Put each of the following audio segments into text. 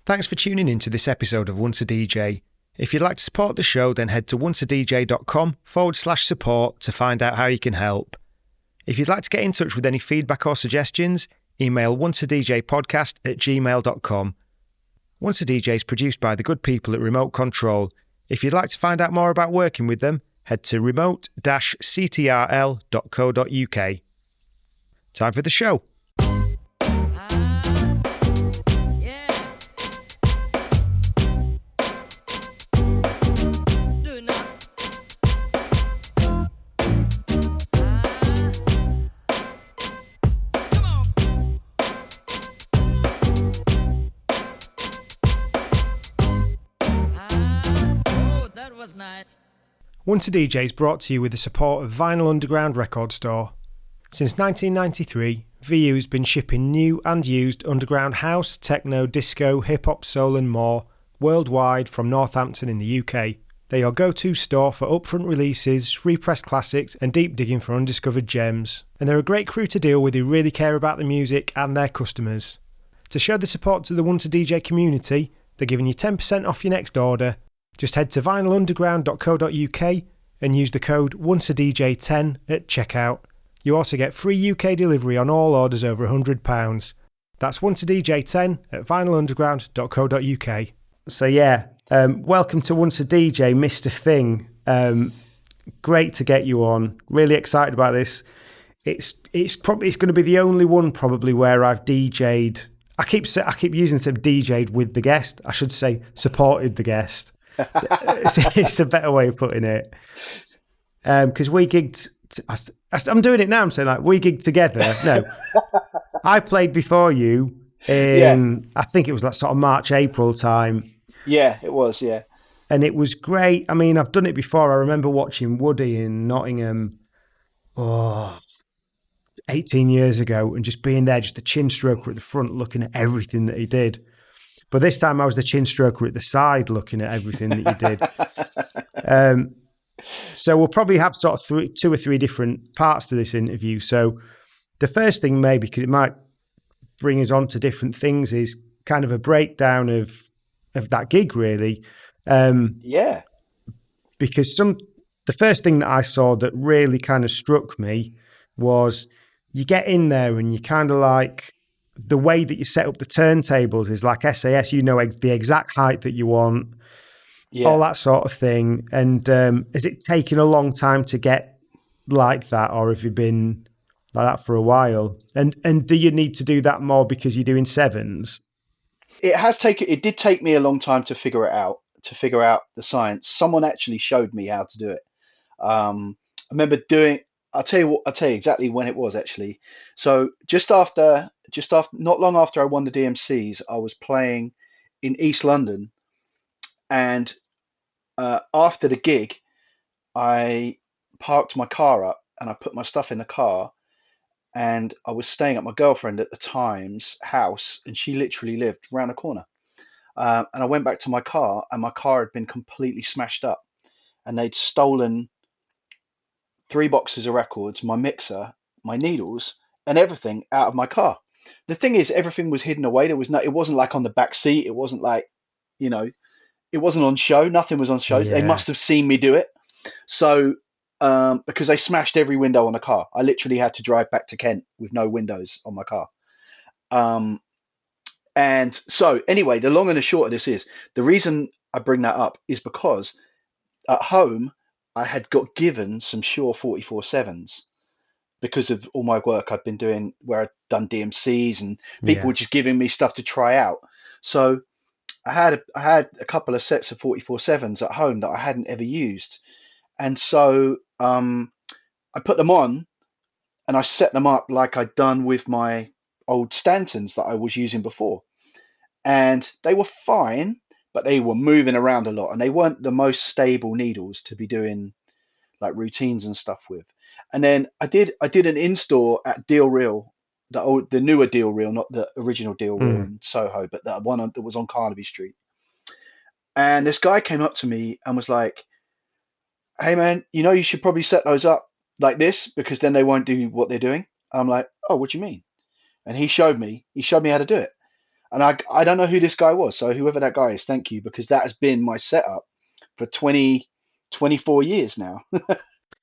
Thanks for tuning in to this episode of Once a DJ. If you'd like to support the show, then head to onceadj.com/support to find out how you can help. If you'd like to get in touch with any feedback or suggestions, email onceadjpodcast@gmail.com. Once a DJ is produced by the good people at Remote Control. If you'd like to find out more about working with them, head to remote-ctrl.co.uk. Time for the show. Once a DJ is brought to you with the support of Vinyl Underground Record Store. Since 1993, VU has been shipping new and used underground house, techno, disco, hip-hop, soul and more worldwide from Northampton in the UK. They're your go-to store for upfront releases, repressed classics and deep digging for undiscovered gems. And they're a great crew to deal with who really care about the music and their customers. To show the support to the Once a DJ community, they're giving you 10% off your next order. Just head to vinylunderground.co.uk and use the code ONCEADJ10 at checkout. You also get free UK delivery on all orders over £100. That's ONCEADJ10 at vinylunderground.co.uk. So welcome to Once a DJ, Mr. Thing. Great to get you on. Really excited about this. It's going to be the only one probably where I've DJ'd. I keep using the term DJ'd with the guest. I should say supported the guest. It's a better way of putting it, because we gigged. I'm doing it now. I'm saying we gigged together. No, I played before you in I think it was sort of March, April time. Yeah, it was. Yeah, and it was great. I mean, I've done it before. I remember watching Woody in Nottingham 18 years ago, and just being there, just a chin stroker at the front, looking at everything that he did. But this time I was the chin stroker at the side looking at everything that you did. So we'll probably have sort of two or three different parts to this interview. So the first thing, maybe, because it might bring us on to different things, is kind of a breakdown of that gig, really. Because the first thing that I saw that really kind of struck me was you get in there and you kind of the way that you set up the turntables is like SAS, you know the exact height that you want, all that sort of thing. And has it taken a long time to get like that, or have you been like that for a while? And do you need to do that more because you're doing sevens? It did take me a long time to figure it out, the science. Someone actually showed me how to do it. I remember I'll tell you exactly when it was, actually. So just after, not long after I won the DMCs, I was playing in East London, and after the gig, I parked my car up and I put my stuff in the car, and I was staying at my girlfriend at the time's house, and she literally lived around the corner. And I went back to my car, and my car had been completely smashed up, and they'd stolen 3 boxes of records, my mixer, my needles, and everything out of my car. The thing is, everything was hidden away. It wasn't like on the back seat. It wasn't like, it wasn't on show. Nothing was on show. Yeah. They must have seen me do it. So, because they smashed every window on the car, I literally had to drive back to Kent with no windows on my car. And so anyway, the long and the short of this is, the reason I bring that up is because at home, I had got given some Shure 44.7s because of all my work I've been doing, where I've done DMCs and people were just giving me stuff to try out. So I had a couple of sets of 44.7s at home that I hadn't ever used. And so I put them on and I set them up like I'd done with my old Stantons that I was using before. And they were fine, but they were moving around a lot, and they weren't the most stable needles to be doing like routines and stuff with. And then I did an install at Deal Reel, the newer Deal Reel, not the original Deal Reel in Soho, but that one that was on Carnaby Street. And this guy came up to me and was like, "Hey man, you should probably set those up like this, because then they won't do what they're doing." And I'm like, "Oh, what do you mean?" And he showed me how to do it. And I don't know who this guy was. So whoever that guy is, thank you, because that has been my setup for 24 years now.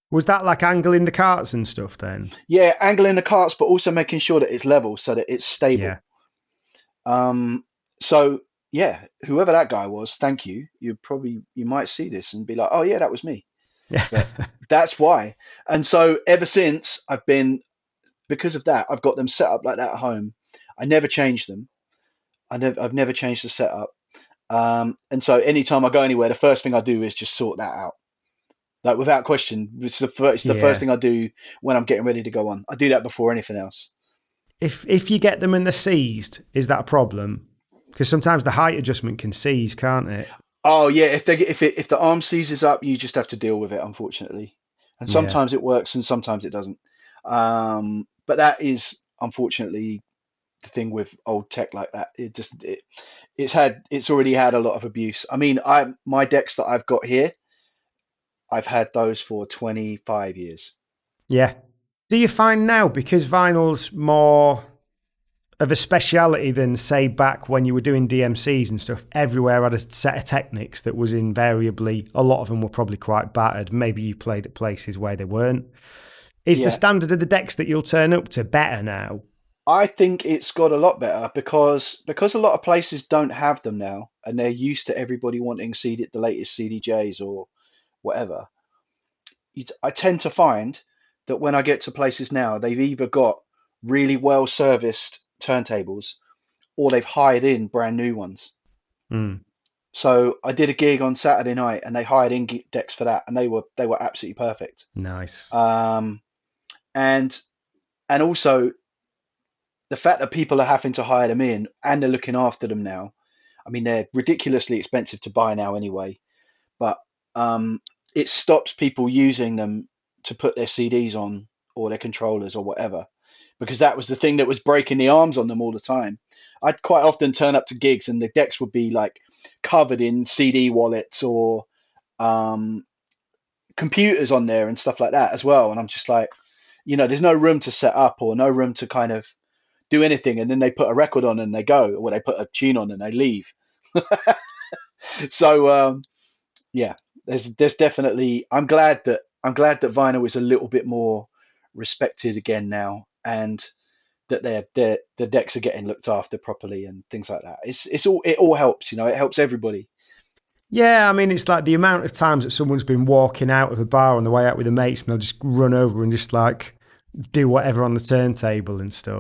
Was that like angling the carts and stuff then? Yeah, angling the carts, but also making sure that it's level so that it's Yeah. stable. So yeah, whoever that guy was, thank you. You might see this and be like, oh yeah, that was me. But that's why. And so ever since because of that, I've got them set up like that at home. I never change them. I've never changed the setup. And so anytime I go anywhere, the first thing I do is just sort that out. Like without question, it's the first Yeah. thing I do when I'm getting ready to go on. I do that before anything else. If you get them and they're seized, is that a problem? Because sometimes the height adjustment can seize, can't it? Oh yeah, if the arm seizes up, you just have to deal with it, unfortunately. And Yeah. sometimes it works and sometimes it doesn't. But that is unfortunately the thing with old tech like that. It's already had a lot of abuse. I mean, my decks that I've got here, I've had those for 25 years. Yeah. Do you find now, because vinyl's more of a speciality than, say, back when you were doing DMCs and stuff, everywhere had a set of techniques that was invariably, a lot of them were probably quite battered. Maybe you played at places where they weren't. Is the Yeah, standard of the decks that you'll turn up to better now? I think it's got a lot better because a lot of places don't have them now, and they're used to everybody wanting the latest CDJs or whatever. I tend to find that when I get to places now, they've either got really well serviced turntables or they've hired in brand new ones. Mm, So I did a gig on Saturday night, and they hired in decks for that, and they were absolutely perfect. nice. Um, and and also the fact that people are having to hire them in and they're looking after them now. I mean, they're ridiculously expensive to buy now anyway, but um, it stops people using them to put their CDs on or their controllers or whatever, because that was the thing that was breaking the arms on them all the time. I'd quite often turn up to gigs and the decks would be like covered in CD wallets or um, computers on there and stuff like that as well. And I'm just like, there's no room to set up or no room to kind of do anything. And then they put a record on and they go, or they put a tune on and they leave. So yeah, there's definitely. I'm glad that vinyl is a little bit more respected again now, and that the decks are getting looked after properly and things like that. It all helps. It helps everybody. Yeah, I mean, it's like the amount of times that someone's been walking out of a bar on the way out with their mates and they'll just run over and just like do whatever on the turntable and stuff.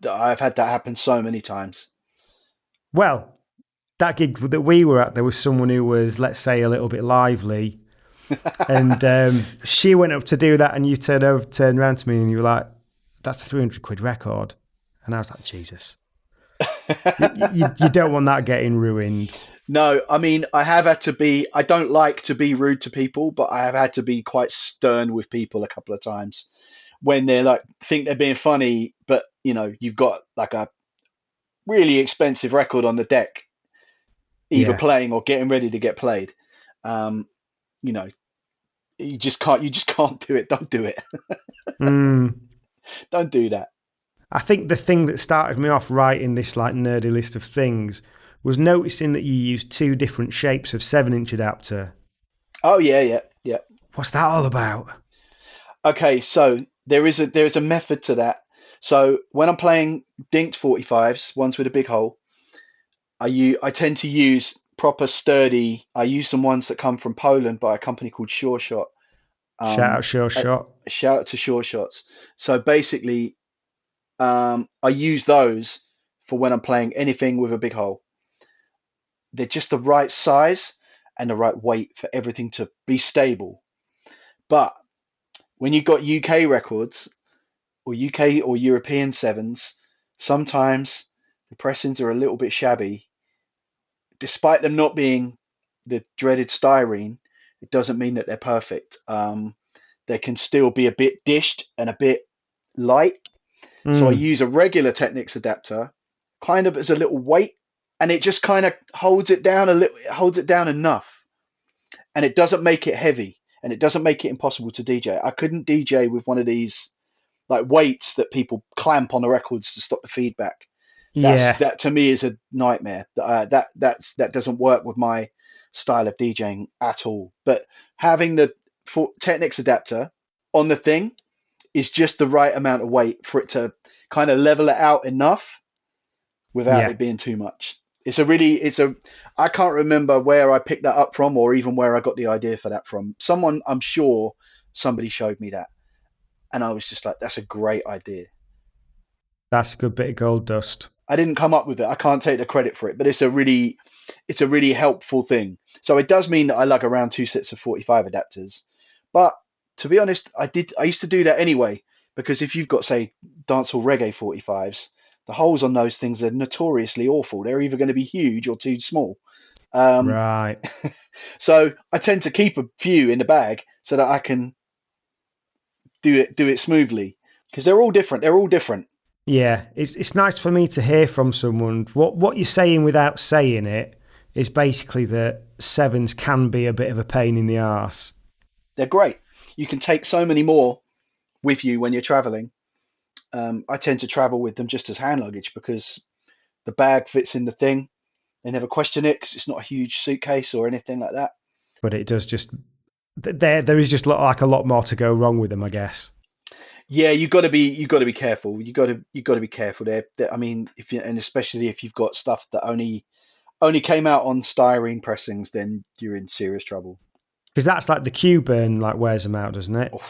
I've had that happen so many times. Well, that gig that we were at, there was someone who was, let's say, a little bit lively, and she went up to do that, and you turned around to me, and you were like, "That's a 300 quid record," and I was like, "Jesus, you don't want that getting ruined." No, I mean, I have had to be, I don't like to be rude to people, but I have had to be quite stern with people a couple of times when they're like, think they're being funny, but you've got like a really expensive record on the deck, either Yeah. playing or getting ready to get played. Um, you know, you just can't do it. Don't do it. Mm. Don't do that. I think the thing that started me off writing this like nerdy list of things was noticing that you use two different shapes of 7-inch adapter. Oh yeah, yeah, yeah. What's that all about? Okay, so there is a method to that. So when I'm playing dinked 45s, ones with a big hole, I tend to use proper sturdy. I use some ones that come from Poland by a company called Sure Shot. Shout Um, out, Sure a, Shot. a shout out to Sure Shots. So basically, I use those for when I'm playing anything with a big hole. They're just the right size and the right weight for everything to be stable. But when you've got UK records or UK or European sevens, sometimes the pressings are a little bit shabby. Despite them not being the dreaded styrene, it doesn't mean that they're perfect. They can still be a bit dished and a bit light. So I Mm. use a regular Technics adapter, kind of as a little weight, and it just kind of holds it down a little, holds it down enough, and it doesn't make it heavy, and it doesn't make it impossible to DJ. I couldn't DJ with one of these like weights that people clamp on the records to stop the feedback. Yeah, That to me is a nightmare. That doesn't work with my style of DJing at all. But having the Technics adapter on the thing is just the right amount of weight for it to kind of level it out enough without yeah. it being too much. It's a I can't remember where I picked that up from or even where I got the idea for that from. Someone, I'm sure somebody showed me that and I was just like, that's a great idea. That's a good bit of gold dust. I didn't come up with it. I can't take the credit for it, but it's a really helpful thing. So it does mean that I lug around two sets of 45 adapters. But to be honest, I used to do that anyway, because if you've got, say, dancehall reggae 45s, the holes on those things are notoriously awful. They're either going to be huge or too small. Um, Right. so I tend to keep a few in the bag so that I can do it smoothly because they're all different. They're all different. Yeah, it's nice for me to hear from someone. What you're saying without saying it is basically that sevens can be a bit of a pain in the arse. They're great. You can take so many more with you when you're traveling. I tend to travel with them just as hand luggage because the bag fits in the thing. They never question it because it's not a huge suitcase or anything like that. But it does just there is just like a lot more to go wrong with them, I guess. Yeah, you got to be careful. You got to be careful there. I mean, if you, and especially if you've got stuff that only came out on styrene pressings, then you're in serious trouble. Because that's like the Cuban like wears them out, doesn't it? Oh,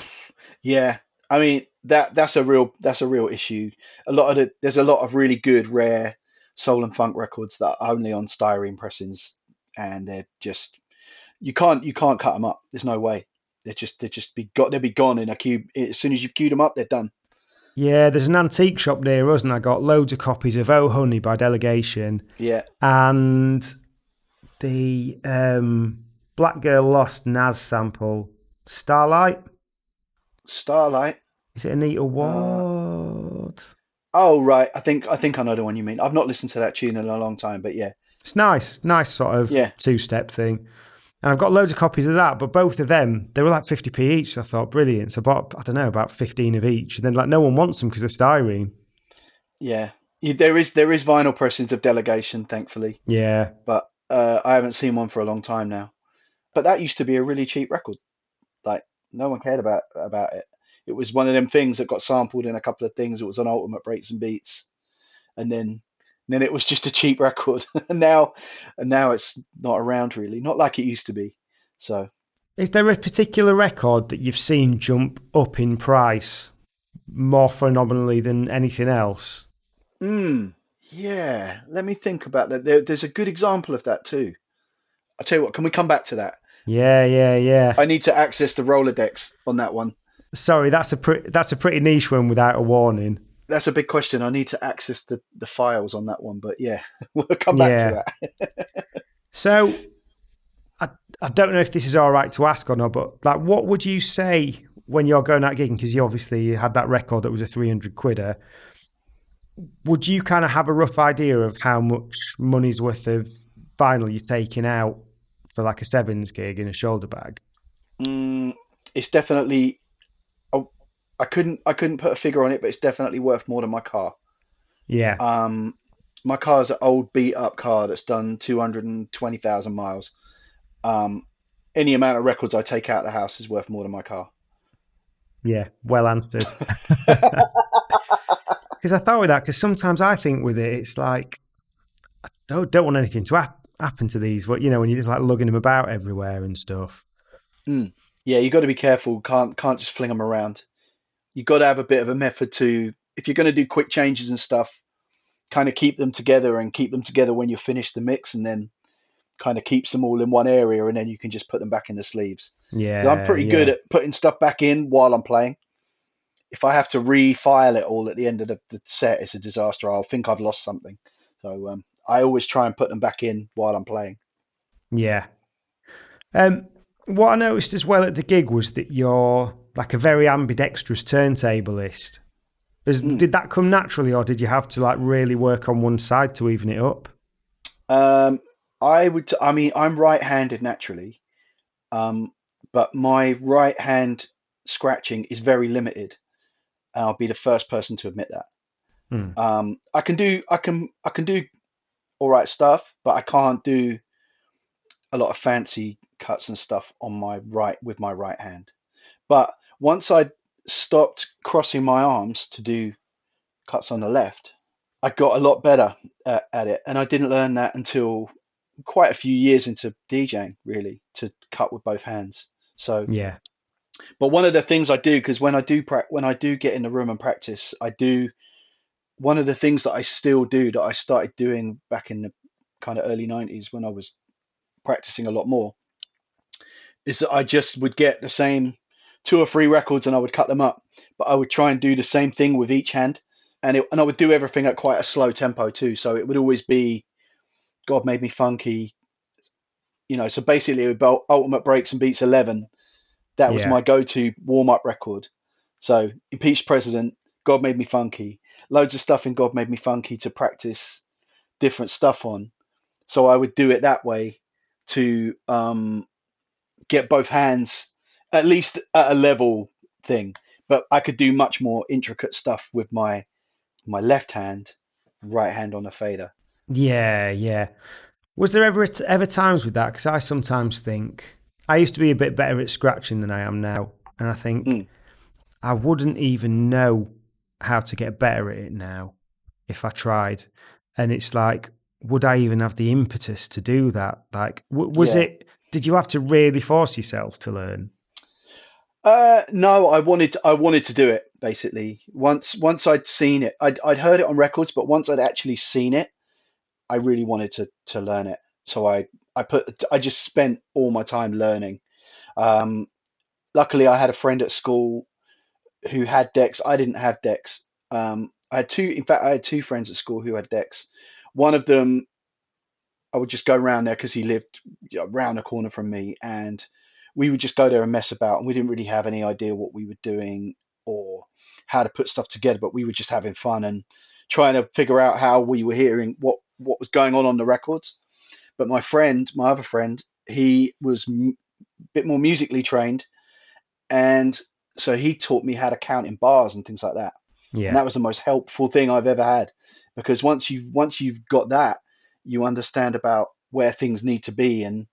yeah, I mean that's a real issue. There's a lot of really good rare soul and funk records that are only on styrene pressings, and they're just you can't cut them up. There's no way. They'll be gone in a cube as soon as you've queued them up. They're done. Yeah, there's an antique shop near us, and I got loads of copies of Oh Honey by Delegation Yeah, and the Black Girl Lost Nas sample Starlight. Starlight. Is it Anita Uh, Ward? oh right, I think I know the one you mean. I've not listened to that tune in a long time, but yeah, It's nice sort of yeah, two-step thing. And I've got loads of copies of that, but both of them, they were like 50p each. So I thought, brilliant. So I bought, I don't know, about 15 of each. And then like no one wants them because they're styrene. yeah. There is vinyl pressings of Delegation, thankfully, Yeah. but I haven't seen one for a long time now. But that used to be a really cheap record. Like no one cared about it. It was one of them things that got sampled in a couple of things. It was on Ultimate Breaks and Beats, and then it was just a cheap record. And now it's not around really, not like it used to be. So Is there a particular record that you've seen jump up in price more phenomenally than anything else? yeah, let me think about that. There's a good example of that too. I'll tell you what, can we come back to that? Yeah. I need to access the Rolodex on that one. Sorry, that's a pretty niche one without a warning. That's a big question. I need to access the files on that one, but yeah, we'll come back to Yeah. that. So I, I don't know if this is all right to ask or not, but like, what would you say when you're going out gigging? Because you obviously had that record that was a 300 quidder. Would you kind of have a rough idea of how much money's worth of vinyl you're taking out for like a sevens gig in a shoulder bag? Mm, it's definitely. Oh, I couldn't put a figure on it, but it's definitely worth more than my car. Yeah, Um, my car's an old beat up car that's done 220,000 miles. Um, any amount of records I take out of the house is worth more than my car. yeah, well answered. Because I thought with that, because sometimes I think with it, it's like, I don't want anything to happen to these, but you know, when you're just like lugging them about everywhere and stuff. Mm. Yeah, you got to be careful. Can't just fling them around. You got to have a bit of a method to if you're going to do quick changes and stuff. Kind of keep them together and keep them together when you finish the mix, and then kind of keeps them all in one area, and then you can just put them back in the sleeves. Because I'm pretty good Yeah. at putting stuff back in while I'm playing. If I have to refile it all at the end of the set, it's a disaster. I'll think I've lost something. So I always try and put them back in while I'm playing. Yeah. What I noticed as well at the gig was that you're like a very ambidextrous turntablist. Mm. Did that come naturally, or did you have to like really work on one side to even it up? Um, I mean, I'm right-handed naturally, um, but my right hand scratching is very limited. I'll be the first person to admit that. Hmm. I can do all right stuff, but I can't do a lot of fancy cuts and stuff on my right with my right hand. But once I stopped crossing my arms to do cuts on the left, I got a lot better at it, and I didn't learn that until quite a few years into DJing, really, to cut with both hands. So, Yeah. but one of the things I do, because when I do get in the room and practice, I do one of the things that I still do that I started doing back in the kind of early 90s when I was practicing a lot more is that I just would get the same two or three records and I would cut them up, but I would try and do the same thing with each hand, and I would do everything at quite a slow tempo too. So it would always be God Made Me Funky, So basically, it would be Ultimate Breaks and Beats 11. That was Yeah. my go-to warm-up record. So Impeached President, God Made Me Funky, loads of stuff in God Made Me Funky to practice different stuff on. So I would do it that way to get both hands at least at a level thing. But I could do much more intricate stuff with my left hand, right hand on a fader. Yeah. Yeah. Was there ever times with that? Because I sometimes think I used to be a bit better at scratching than I am now, and I think Mm, I wouldn't even know how to get better at it now if I tried. And it's like, would I even have the impetus to do that? Like, was yeah. it? Did you have to really force yourself to learn? No, I wanted to do it basically. Once I'd seen it, I'd heard it on records, but once I'd actually seen it, I really wanted to learn it. So I just spent all my time learning. Um, Luckily, I had a friend at school who had decks. I didn't have decks. I had two. In fact, I had two friends at school who had decks. One of them, I would just go around there because he lived around the corner from me, and we would just go there and mess about. And we didn't really have any idea what we were doing or how to put stuff together, but we were just having fun and trying to figure out how we were hearing what was going on the records. But my other friend, he was a bit more musically trained, and so he taught me how to count in bars and things like that. And Yeah, that was the most helpful thing I've ever had, because once you've got that, you understand about where things need to be and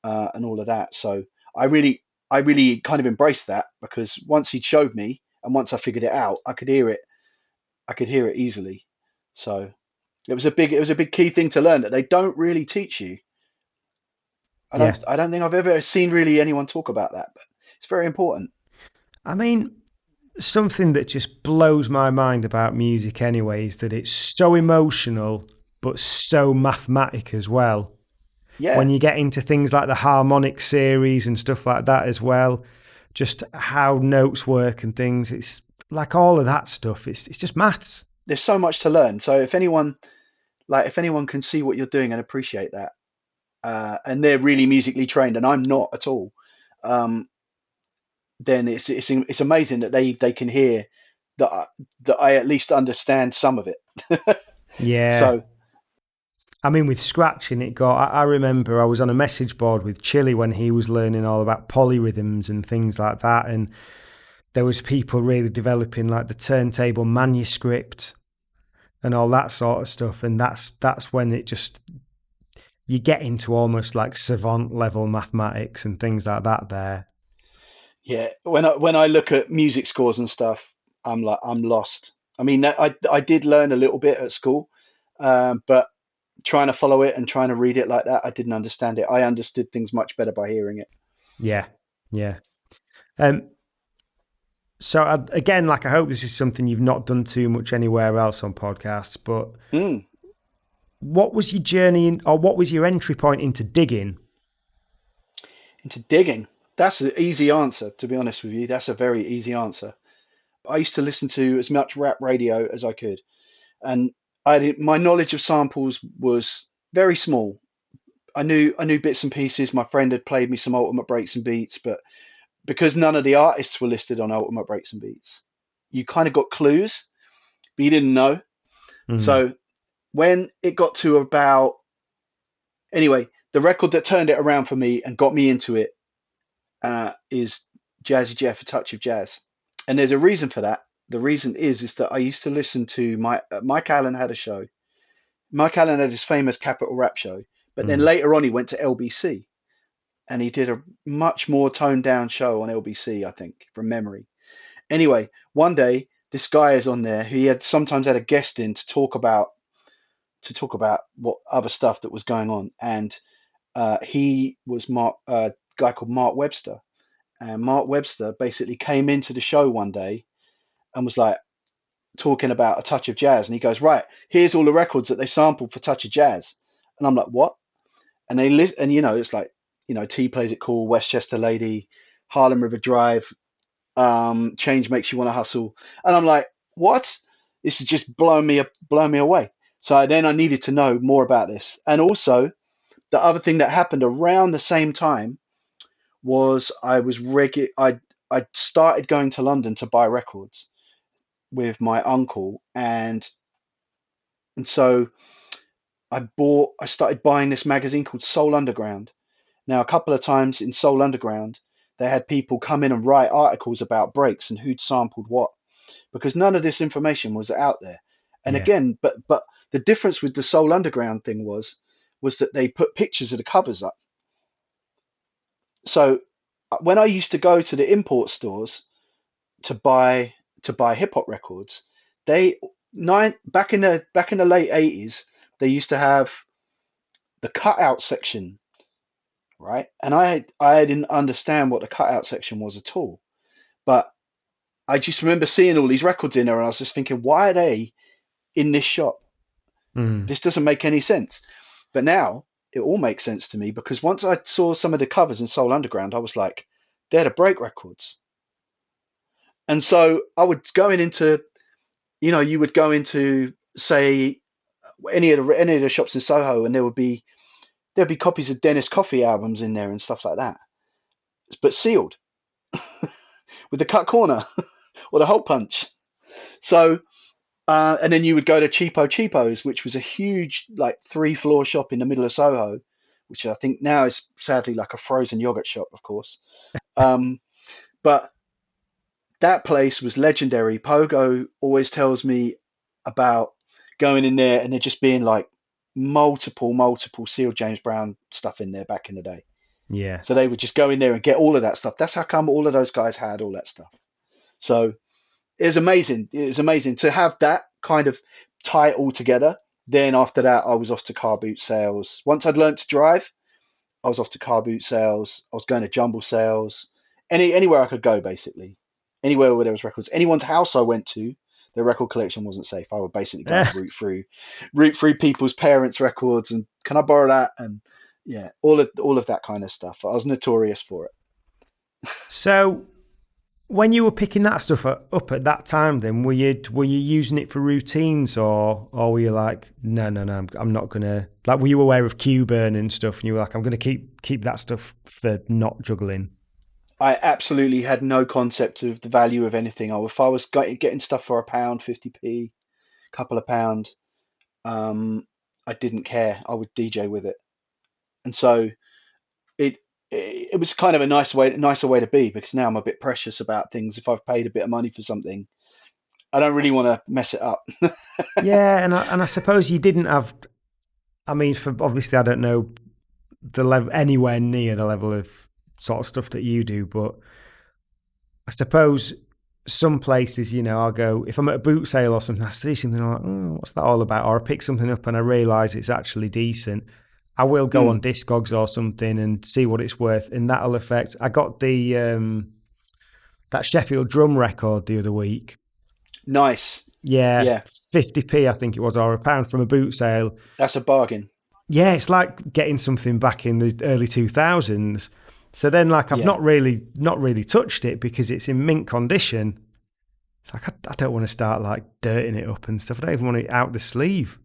all of that. So I really kind of embraced that, because once he showed me and once I figured it out, I could hear it easily. So it was a big key thing to learn that they don't really teach you. I yeah. don't I don't think I've ever seen really anyone talk about that, but it's very important. I mean, something that just blows my mind about music anyway is that it's so emotional, but so mathematic as well. When Yeah, you get into things like the harmonic series and stuff like that as well, just how notes work and things, it's like all of that stuff. It's just maths. there's so much to learn. So if anyone can see what you're doing and appreciate that, and they're really musically trained, and I'm not at all, um, then it's amazing that they can hear that I at least understand some of it. Yeah. So I mean, with scratching, it got. I remember I was on a message board with Chili when he was learning all about polyrhythms and things like that, and there was people really developing like the turntable manuscript and all that sort of stuff. And that's when it just you get into almost like savant level mathematics and things like that. There, yeah, when I look at music scores and stuff, I'm lost. I mean, I did learn a little bit at school, but trying to follow it and trying to read it like that, I didn't understand it. I understood things much better by hearing it. yeah, yeah. Um, so again, like I hope this is something you've not done too much anywhere else on podcasts, but Mm, what was your journey in, or what was your entry point into digging? into digging. That's an easy answer, to be honest with you. That's a very easy answer. I used to listen to as much rap radio as I could, and my knowledge of samples was very small. I knew bits and pieces. My friend had played me some Ultimate Breaks and Beats, but because none of the artists were listed on Ultimate Breaks and Beats, you kind of got clues, but you didn't know. Mm, So when it got to about anyway, the record that turned it around for me and got me into it is Jazzy Jeff, A Touch of Jazz, and there's a reason for that. The reason is that I used to listen to Mike Allen had a show. Mike Allen had his famous Capital Rap show, but then Mm. later on he went to LBC and he did a much more toned down show on LBC, I think, from memory. Anyway, one day this guy is on there. He had sometimes had a guest in to talk about what other stuff that was going on, and he was a guy called Mark Webster, and Mark Webster basically came into the show one day and was like talking about A Touch of Jazz, and he goes, right, here's all the records that they sampled for Touch of Jazz, and I'm like, what? And they list, and it's like, T Plays It Cool, Westchester Lady, Harlem River Drive, Change Makes You Want to Hustle, and I'm like, what? This is just blowing me away. So then I needed to know more about this, and also the other thing that happened around the same time was I started going to London to buy records with my uncle, and so I started buying this magazine called Soul Underground. Now, a couple of times in Soul Underground, they had people come in and write articles about breaks and who'd sampled what, because none of this information was out there. And Yeah. again, but the difference with the Soul Underground thing was that they put pictures of the covers up. So when I used to go to the import stores to buy hip hop records, they back in the late 80s, they used to have the cutout section, right? And I didn't understand what the cutout section was at all. But I just remember seeing all these records in there, and I was just thinking, why are they in this shop? Mm. This doesn't make any sense. But now it all makes sense to me because once I saw some of the covers in Soul Underground, I was like, they're the break records. And so I would going into, you would go into, say, any of the shops in Soho, and there'd be copies of Dennis Coffey albums in there and stuff like that, but sealed with the cut corner or the hole punch. So, and then you would go to Cheapo Cheapos, which was a huge, like, three-floor shop in the middle of Soho, which I think now is sadly like a frozen yogurt shop, of course. Um, but that place was legendary. Pogo always tells me about going in there and there just being like multiple sealed James Brown stuff in there back in the day. Yeah. So they would just go in there and get all of that stuff. That's how come all of those guys had all that stuff. So it was amazing. It was amazing to have that kind of tie it all together. Then after that, I was off to car boot sales. Once I'd learned to drive, I was off to car boot sales. I was going to jumble sales, anywhere I could go, basically, anywhere where there was records. Anyone's house I went to, their record collection wasn't safe. I would basically go and root through people's parents' records and can I borrow that? And yeah, all of that kind of stuff. I was notorious for it. So when you were picking that stuff up at that time, then were you using it for routines, or were you like, no, I'm not gonna, like, were you aware of cue burn and stuff, and you were like, I'm gonna keep that stuff for not juggling? I absolutely had no concept of the value of anything. If I was getting stuff for a pound, 50p, couple of pound, um, I didn't care. I would DJ with it, and so it it was kind of a nicer way to be because now I'm a bit precious about things. If I've paid a bit of money for something, I don't really want to mess it up. Yeah, and I suppose you didn't have. I mean, for obviously, I don't know the level anywhere near the level of sort of stuff that you do, but I suppose some places, I'll go if I'm at a boot sale or something, I see something I'm like, what's that all about? Or I pick something up and I realise it's actually decent. I will go Mm, on Discogs or something and see what it's worth, and that'll affect. I got the that Sheffield drum record the other week. nice. Yeah, Yeah, 50p I think it was, or a pound from a boot sale. that's a bargain. Yeah, it's like getting something back in the early 2000s. So then, like, I've Yeah, not really touched it because it's in mint condition. It's like I don't want to start like dirting it up and stuff. I don't even want it out the sleeve.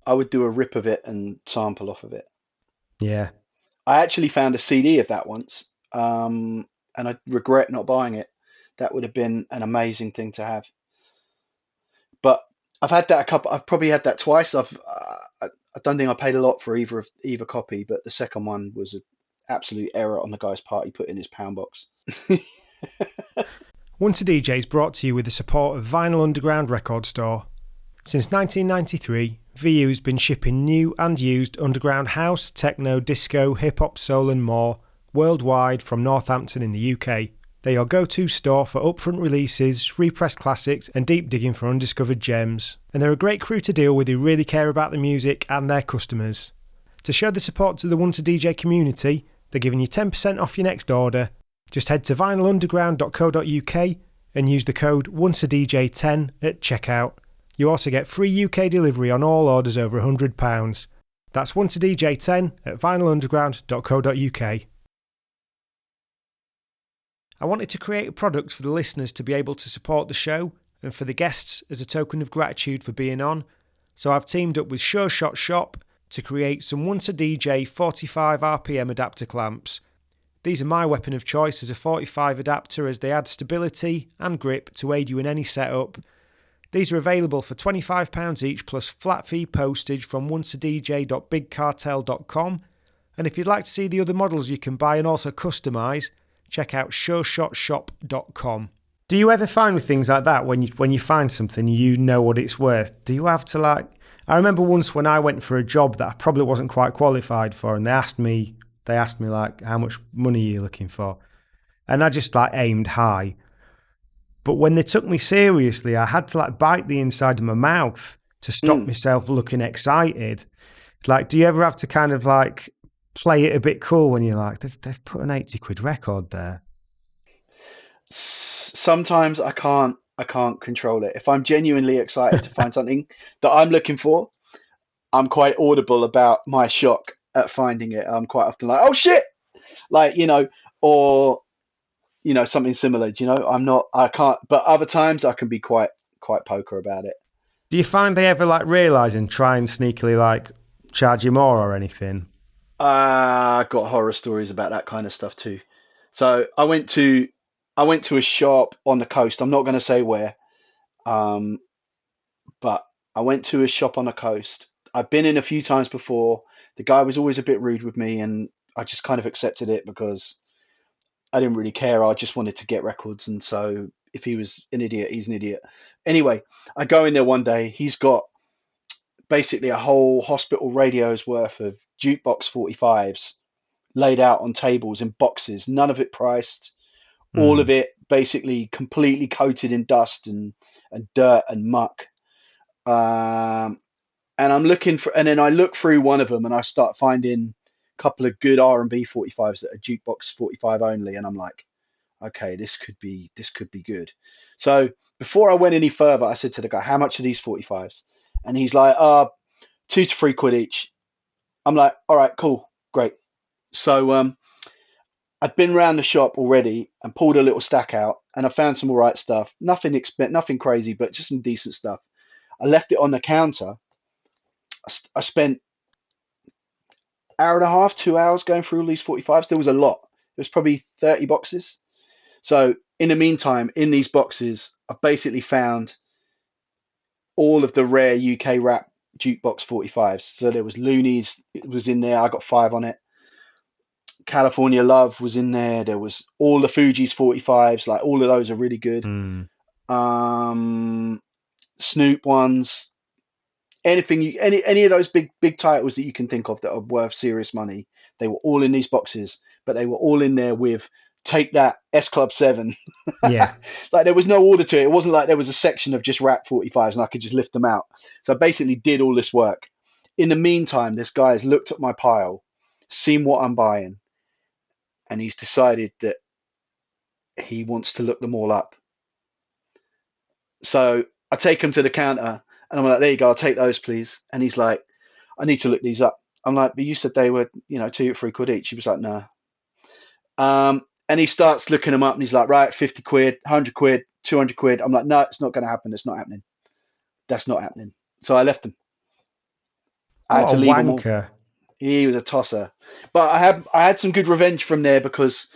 I would do a rip of it and sample off of it. Yeah. I actually found a CD of that once, and I regret not buying it. That would have been an amazing thing to have. But I've had that a couple. I've probably had that twice. I don't think I paid a lot for either copy, but the second one was an absolute error on the guy's part. He put in his pound box. Once a DJ is brought to you with the support of Vinyl Underground Record Store. Since 1993, VU's been shipping new and used underground house, techno, disco, hip-hop, soul and more worldwide from Northampton in the UK. They're your go-to store for upfront releases, repressed classics and deep digging for undiscovered gems. And they're a great crew to deal with who really care about the music and their customers. To show the support to the Once a DJ community, they're giving you 10% off your next order. Just head to vinylunderground.co.uk and use the code ONCEADJ10 at checkout. You also get free UK delivery on all orders over £100. That's ONCEADJ10 at vinylunderground.co.uk. I wanted to create a product for the listeners to be able to support the show and for the guests as a token of gratitude for being on, so I've teamed up with Sure Shot Shop to create some Once a DJ 45 RPM adapter clamps. These are my weapon of choice as a 45 adapter as they add stability and grip to aid you in any setup. These are available for £25 each plus flat fee postage from onceadj.bigcartel.com, and if you'd like to see the other models you can buy and also customise, check out sureshotshop.com. Do you ever find with things like that when you find something you know what it's worth? Do you have to I remember once when I went for a job that I probably wasn't quite qualified for, and they asked me how much money are you looking for? And I just aimed high. But when they took me seriously, I had to bite the inside of my mouth to stop myself looking excited. Do you ever have to kind of play it a bit cool when you're they've put an 80 quid record there? Sometimes I can't control it. If I'm genuinely excited to find something that I'm looking for, I'm quite audible about my shock at finding it. I'm quite often oh shit, or something similar. I can't. But other times I can be quite poker about it. Do you find they ever realise and try and sneakily charge you more or anything? I got horror stories about that kind of stuff too. So I went to a shop on the coast. I'm not going to say where, but I went to a shop on the coast. I've been in a few times before. The guy was always a bit rude with me, and I just kind of accepted it because I didn't really care. I just wanted to get records, and so if he was an idiot, he's an idiot. Anyway, I go in there one day. He's got basically a whole hospital radio's worth of jukebox 45s laid out on tables in boxes, none of it priced, all of it basically completely coated in dust and dirt and muck. And I'm looking for, and then I look through one of them and I start finding a couple of good R&B 45s that are jukebox 45 only, and I'm like, okay, this could be good. So before I went any further, I said to the guy, how much are these 45s? And he's like, £2 to £3 each. I'm like, all right, cool, great. So I'd been around the shop already and pulled a little stack out, and I found some all right stuff. Nothing crazy, but just some decent stuff. I left it on the counter. I spent hour and a half, 2 hours going through all these 45s. There was a lot. There was probably 30 boxes. So in the meantime, in these boxes, I basically found all of the rare UK rap jukebox 45s. So there was Looney's, it was in there. I got 5 on it. California Love was in there. There was all the Fugees 45s. All of those are really good. Snoop ones. Anything, any of those big titles that you can think of that are worth serious money, they were all in these boxes, but they were all in there with Take That, S Club 7. Yeah. There was no order to it. It wasn't like there was a section of just rap 45s and I could just lift them out. So I basically did all this work. In the meantime, this guy has looked at my pile, seen what I'm buying, and he's decided that he wants to look them all up. So I take him to the counter and I'm like, there you go, I'll take those, please. And he's like, I need to look these up. I'm like, but you said they were, £2 or £3 each. He was like, no. And he starts looking them up and he's like, right, 50 quid, 100 quid, 200 quid. I'm like, no, it's not going to happen. It's not happening. That's not happening. So I left him. I had to leave him all. He was a tosser. But I had some good revenge from there, because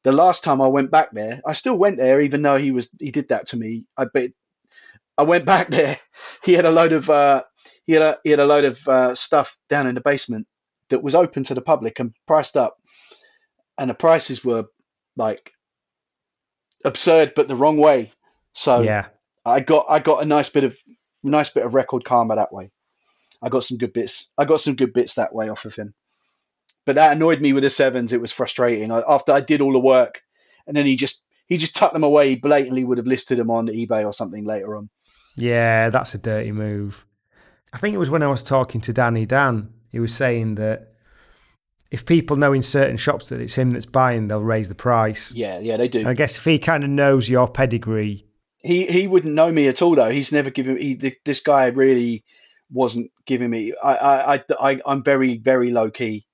the last time I went back there, I still went there even though he did that to me. I went back there. He had a load of stuff down in the basement that was open to the public and priced up, and the prices were absurd, but the wrong way. So Yeah. I got a nice bit of record karma that way. I got some good bits. I got some good bits that way off of him. But that annoyed me with the sevens. It was frustrating. After I did all the work, and then he just tucked them away. He blatantly would have listed them on eBay or something later on. Yeah, that's a dirty move. I think it was when I was talking to Danny Dan. He was saying that if people know in certain shops that it's him that's buying, they'll raise the price. Yeah, yeah, they do. And I guess if he kind of knows your pedigree, He wouldn't know me at all though. He's never given. This guy really wasn't giving me. I'm very very low key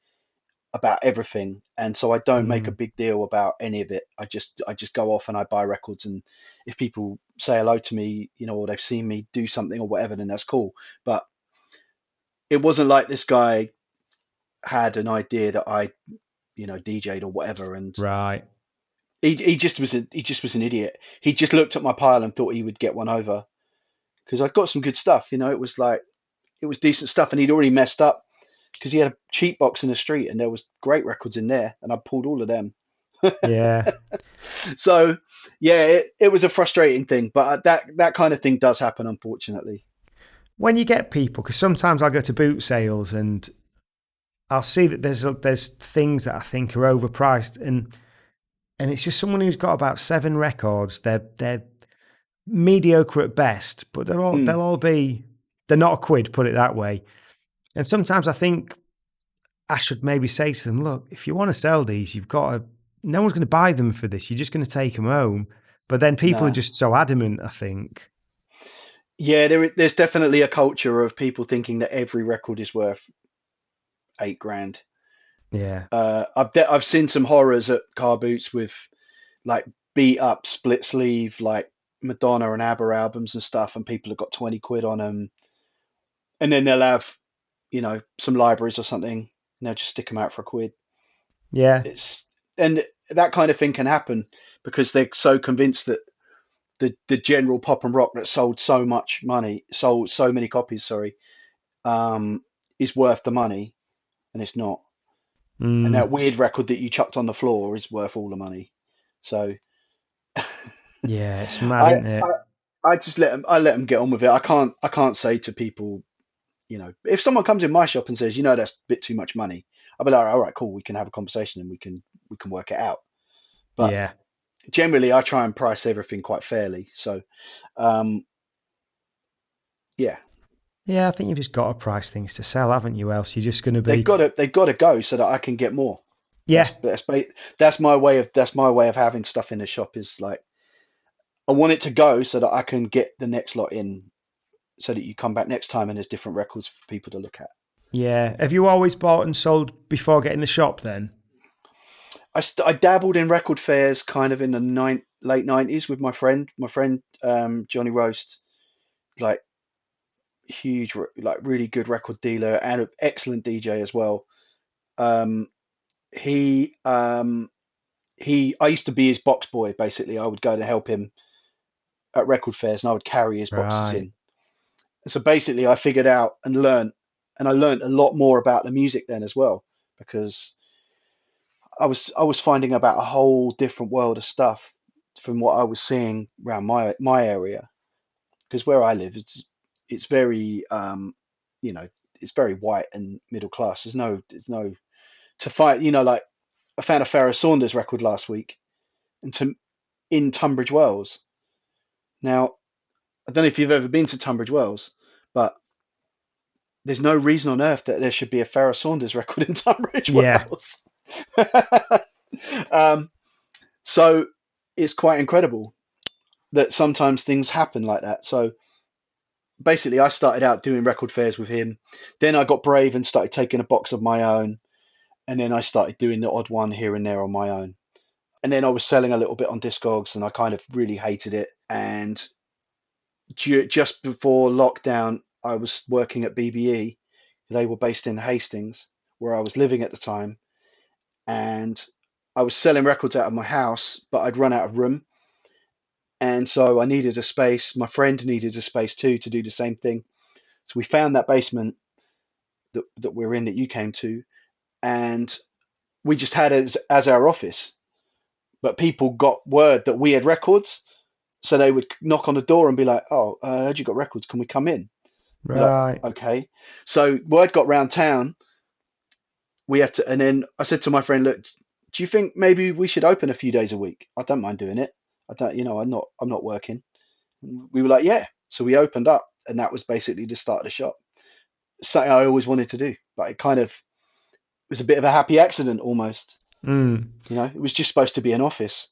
about everything, and so I don't make a mm, big deal about any of it. I just go off and I buy records, and if people say hello to me, or they've seen me do something or whatever, then that's cool. But it wasn't like this guy had an idea that I DJ'd or whatever, and right? he just was an idiot. He just looked at my pile and thought he would get one over because I got some good stuff. It was decent stuff, and he'd already messed up because he had a cheap box in the street, and there was great records in there, and I pulled all of them. Yeah. So yeah, it was a frustrating thing, but that kind of thing does happen, unfortunately. When you get people, because sometimes I'll go to boot sales and I'll see that there's things that I think are overpriced, and it's just someone who's got about 7 records. They're mediocre at best, but Mm, they'll all be they're not a quid, put it that way. And sometimes I think I should maybe say to them, look, if you want to sell these, you've got to. No one's going to buy them for this. You're just going to take them home. But then people are no. just so adamant. I think. Yeah, there's definitely a culture of people thinking that every record is worth 8 grand. Yeah. I've seen some horrors at car boots with like beat up split sleeve like Madonna and ABBA albums and stuff, and people have got 20 quid on them, and then they'll have some libraries or something, and they'll just stick them out for a quid. Yeah. It's and that kind of thing can happen because they're so convinced that the general pop and rock that sold so many copies, sorry, um, is worth the money, and it's not. And that Mm, weird record that you chucked on the floor is worth all the money. So yeah. It's mad, I, isn't I it? I just let them get on with it. I can't say to people, if someone comes in my shop and says, that's a bit too much money, I'll be like, all right, cool, we can have a conversation and we can work it out. But Yeah. generally, I try and price everything quite fairly. So um, yeah, Yeah. I think you've just got to price things to sell, haven't you? Else you're just going to they've be. got to they've got to go so that I can get more. That's Yeah. that's that's my way of having stuff in the shop is like I want it to go so that I can get the next lot in so that you come back next time and there's different records for people to look at. Yeah. Have you always bought and sold before getting the shop then? I dabbled in record fairs kind of in the late 90s with my friend Johnny Roast, like huge, like really good record dealer and an excellent DJ as well. Um, he I used to be his box boy basically. I would go to help him at record fairs and I would carry his boxes Right. in. So basically, I figured out and I learned a lot more about the music then as well because I was finding about a whole different world of stuff from what I was seeing around my area because where I live it's very you know it's very white and middle class. There's no to fight like I found a Farrah Saunders record last week and in Tunbridge Wells. Now I don't know if you've ever been to Tunbridge Wells, but there's no reason on earth that there should be a Farrah Saunders record in Tunbridge Yeah. Wells. um, so it's quite incredible that sometimes things happen like that. So basically, I started out doing record fairs with him. Then I got brave and started taking a box of my own. And then I started doing the odd one here and there on my own. And then I was selling a little bit on Discogs and I kind of really hated it. And just before lockdown, I was working at BBE. They were based in Hastings, where I was living at the time. And I was selling records out of my house, but I'd run out of room. And so I needed a space. My friend needed a space too to do the same thing. So we found that basement that we're in that you came to, and we just had it as our office. but people got word that we had records, so they would knock on the door and be like, "Oh, I heard you got records. Can we come in?" Be like, Right. "Okay." So word got round town. We had to, and then I said to my friend, "Look, do you think maybe we should open a few days a week? I don't mind doing it. I don't, I'm not working." We were like, "Yeah." So we opened up, and that was basically the start of the shop. Something I always wanted to do, but it kind of was a bit of a happy accident almost. Mm. It was just supposed to be an office.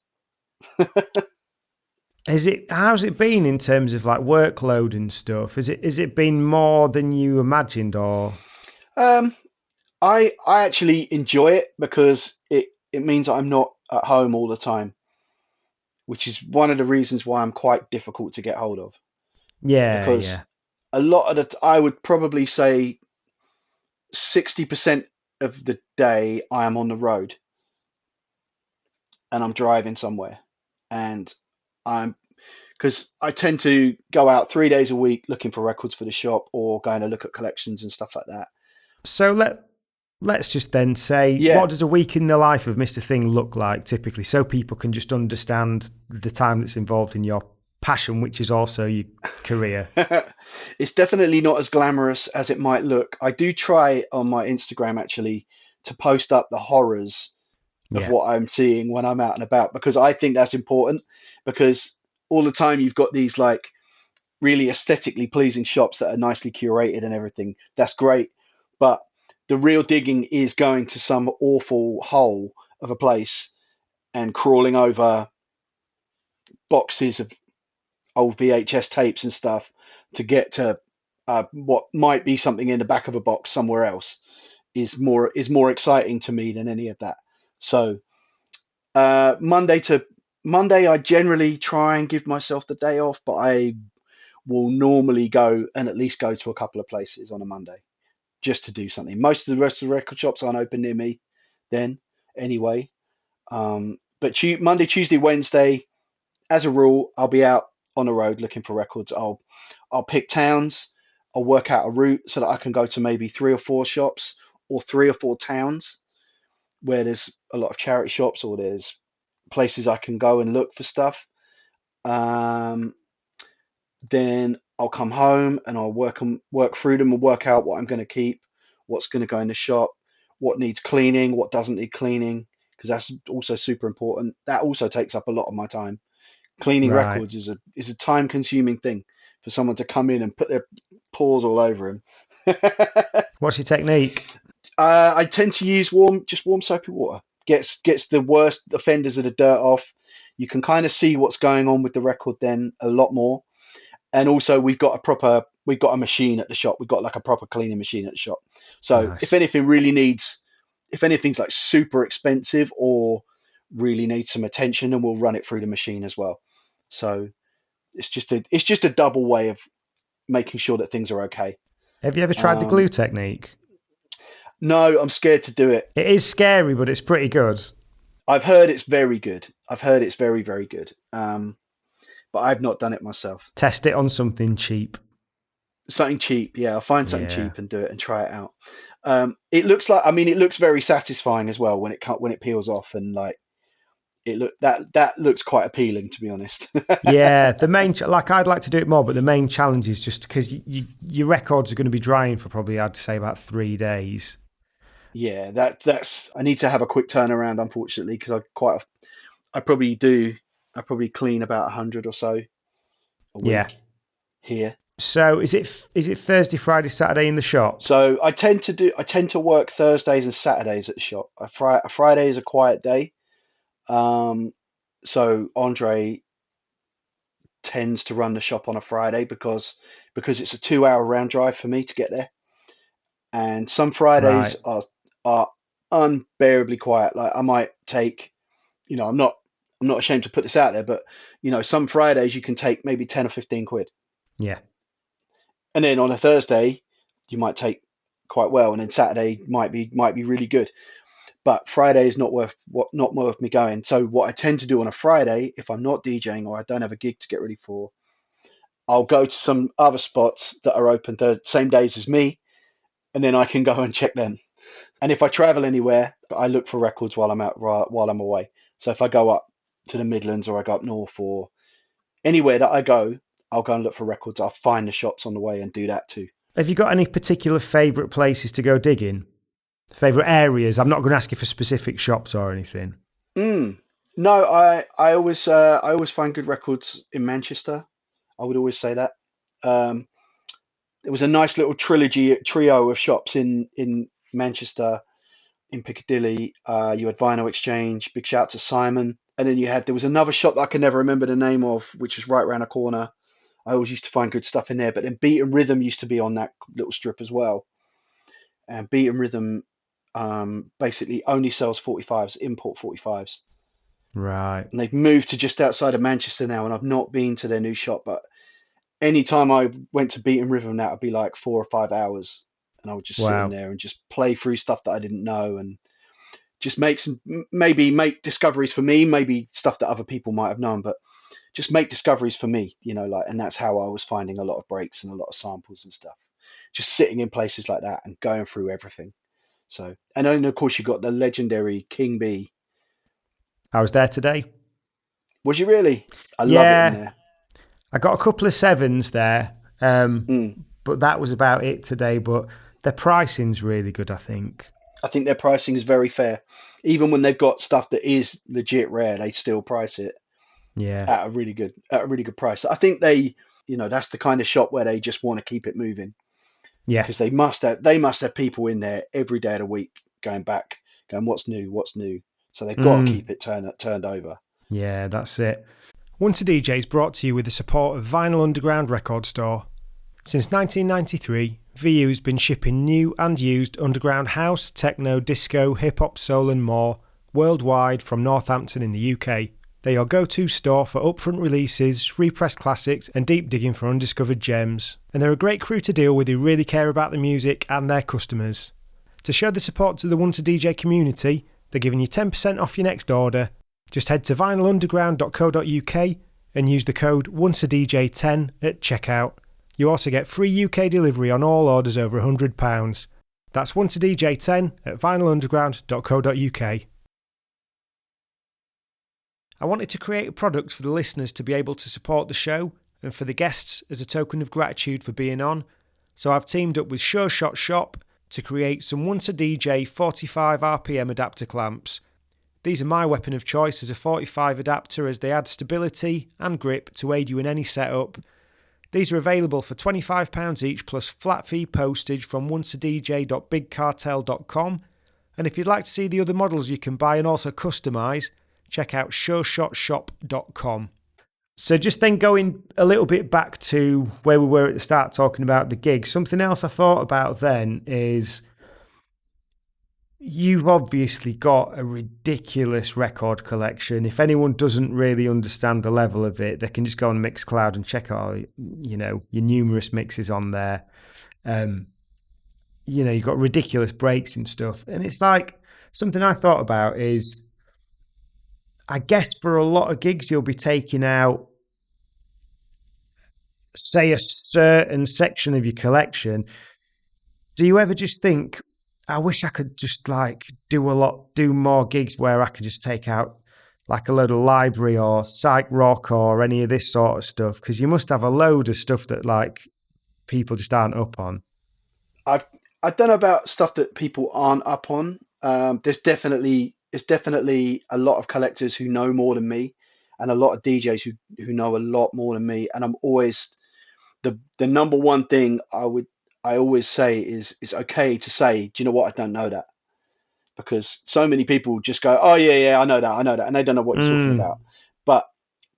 How's it been in terms of like workload and stuff? Is it been more than you imagined, or Um, I actually enjoy it because it means I'm not at home all the time, which is one of the reasons why I'm quite difficult to get hold of. yeah, Because yeah. a lot of I would probably say 60% of the day I am on the road and I'm driving somewhere, and I'm because I tend to go out 3 days a week looking for records for the shop or going to look at collections and stuff like that. So let's just then say, Yeah. what does a week in the life of Mr. Thing look like typically, so people can just understand the time that's involved in your passion, which is also your career. It's definitely not as glamorous as it might look. I do try on my Instagram actually to post up the horrors of Yeah, what I'm seeing when I'm out and about, because I think that's important, because all the time you've got these like really aesthetically pleasing shops that are nicely curated and everything. That's great. But the real digging is going to some awful hole of a place and crawling over boxes of old VHS tapes and stuff to get to what might be something in the back of a box somewhere else is more exciting to me than any of that. So Monday to Monday, I generally try and give myself the day off, but I will normally go and at least go to a couple of places on a Monday just to do something. Most of the rest of the record shops aren't open near me then anyway. But Monday, Tuesday, Wednesday, as a rule, I'll be out on the road looking for records. I'll pick towns. I'll work out a route so that I can go to maybe 3 or 4 shops or 3 or 4 towns where there's a lot of charity shops or there's places I can go and look for stuff. Um, then I'll come home and I'll work through them and work out what I'm going to keep, what's going to go in the shop, what needs cleaning, what doesn't need cleaning, because that's also super important. That also takes up a lot of my time. Cleaning right. records is a time consuming thing for someone to come in and put their paws all over them. What's your technique? I tend to use warm soapy water. Gets the worst offenders of the dirt off. You can kind of see what's going on with the record then a lot more. And also we've got a machine at the shop. We've got like a proper cleaning machine at the shop. So Nice. if anything's like super expensive or really needs some attention, then we'll run it through the machine as well. So it's just a double way of making sure that things are okay. Have you ever tried the glue Um, technique? no, I'm scared to do it. It is scary, but it's pretty good. I've heard it's very good. I've heard it's very, very good. But I've not done it myself. Test it on something cheap. Something cheap, yeah. I'll find something Yeah. cheap and do it and try it out. It looks very satisfying as well when it peels off, and like that looks quite appealing, to be honest. Yeah, the main like I'd like to do it more, but the main challenge is just because your records are going to be drying for probably I'd say about 3 days. Yeah, that's I need to have a quick turnaround, unfortunately, because I probably do. I probably clean about 100 or so a Yeah. week here. So is it Thursday, Friday, Saturday in the shop? So I tend to work Thursdays and Saturdays at the shop. A Friday is a quiet day. Um, so Andre tends to run the shop on a Friday because it's a 2 hour round drive for me to get there. And some Fridays Right. are unbearably quiet. Like I might take, I'm not ashamed to put this out there, but some Fridays you can take maybe 10 or 15 quid. Yeah. And then on a Thursday you might take quite well, and then Saturday might be really good. But Friday is not worth me going. So what I tend to do on a Friday, if I'm not DJing or I don't have a gig to get ready for, I'll go to some other spots that are open the same days as me, and then I can go and check them. And if I travel anywhere, I look for records while I'm out while I'm away. So if I go up to the Midlands or I go up north or anywhere that I go, I'll go and look for records. I'll find the shops on the way and do that too. Have you got any particular favourite places to go digging? Favourite areas? I'm not going to ask you for specific shops or anything. Mm. No, I always find good records in Manchester. I would always say that. Um, there was a nice little trio of shops in Manchester, in Piccadilly. You had Vinyl Exchange. Big shout out to Simon. And then there was another shop that I can never remember the name of, which is right around the corner. I always used to find good stuff in there. But then Beat and Rhythm used to be on that little strip as well. And Beat and Rhythm basically only sells 45s, import 45s. Right. And they've moved to just outside of Manchester now. And I've not been to their new shop, but anytime I went to Beat and Rhythm, that would be like 4 or 5 hours. And I would just sit in Wow. there and just play through stuff that I didn't know and just maybe make discoveries for me, maybe stuff that other people might have known, but just make discoveries for me, and that's how I was finding a lot of breaks and a lot of samples and stuff. Just sitting in places like that and going through everything. So, and then of course you got the legendary King B. I was there today. Was you really? I love it in Yeah. there. I got a couple of sevens there, Mm. but that was about it today. But their pricing's really good, I think. I think their pricing is very fair. Even when they've got stuff that is legit rare, they still price it Yeah. at a really good price. I think that's the kind of shop where they just want to keep it moving Yeah. because they must have people in there every day of the week going back, going what's new. So they've got to keep it turned over. Yeah, that's it. Once a DJ is brought to you with the support of Vinyl Underground Record Store. Since 1993, VU's been shipping new and used underground house, techno, disco, hip-hop, soul and more worldwide from Northampton in the UK. They're your go-to store for upfront releases, repressed classics and deep digging for undiscovered gems. And they're a great crew to deal with who really care about the music and their customers. To show the support to the Once a DJ community, they're giving you 10% off your next order. Just head to vinylunderground.co.uk and use the code ONCEADJ10 at checkout. You also get free UK delivery on all orders over £100. That's ONCEADJ10 at vinylunderground.co.uk. I wanted to create a product for the listeners to be able to support the show and for the guests as a token of gratitude for being on, so I've teamed up with Sure Shot Shop to create some Once a DJ 45 RPM adapter clamps. These are my weapon of choice as a 45 adapter as they add stability and grip to aid you in any setup. These are available for £25 each plus flat fee postage from onceadj.bigcartel.com. And if you'd like to see the other models you can buy and also customise, check out sureshotshop.com. So just then going a little bit back to where we were at the start talking about the gig, something else I thought about then is you've obviously got a ridiculous record collection. If anyone doesn't really understand the level of it, they can just go on Mixcloud and check out, your numerous mixes on there. You've got ridiculous breaks and stuff. And it's like something I thought about is, I guess for a lot of gigs, you'll be taking out, say, a certain section of your collection. Do you ever just think, I wish I could just do more gigs where I could just take out like a load of library or psych rock or any of this sort of stuff? Because you must have a load of stuff that like people just aren't up on. I don't know about stuff that people aren't up on. There's definitely a lot of collectors who know more than me, and a lot of DJs who know a lot more than me. And I'm always the number one thing I always say is it's okay to say, do you know what? I don't know that, because so many people just go, oh yeah, I know that, and they don't know what you're talking about. But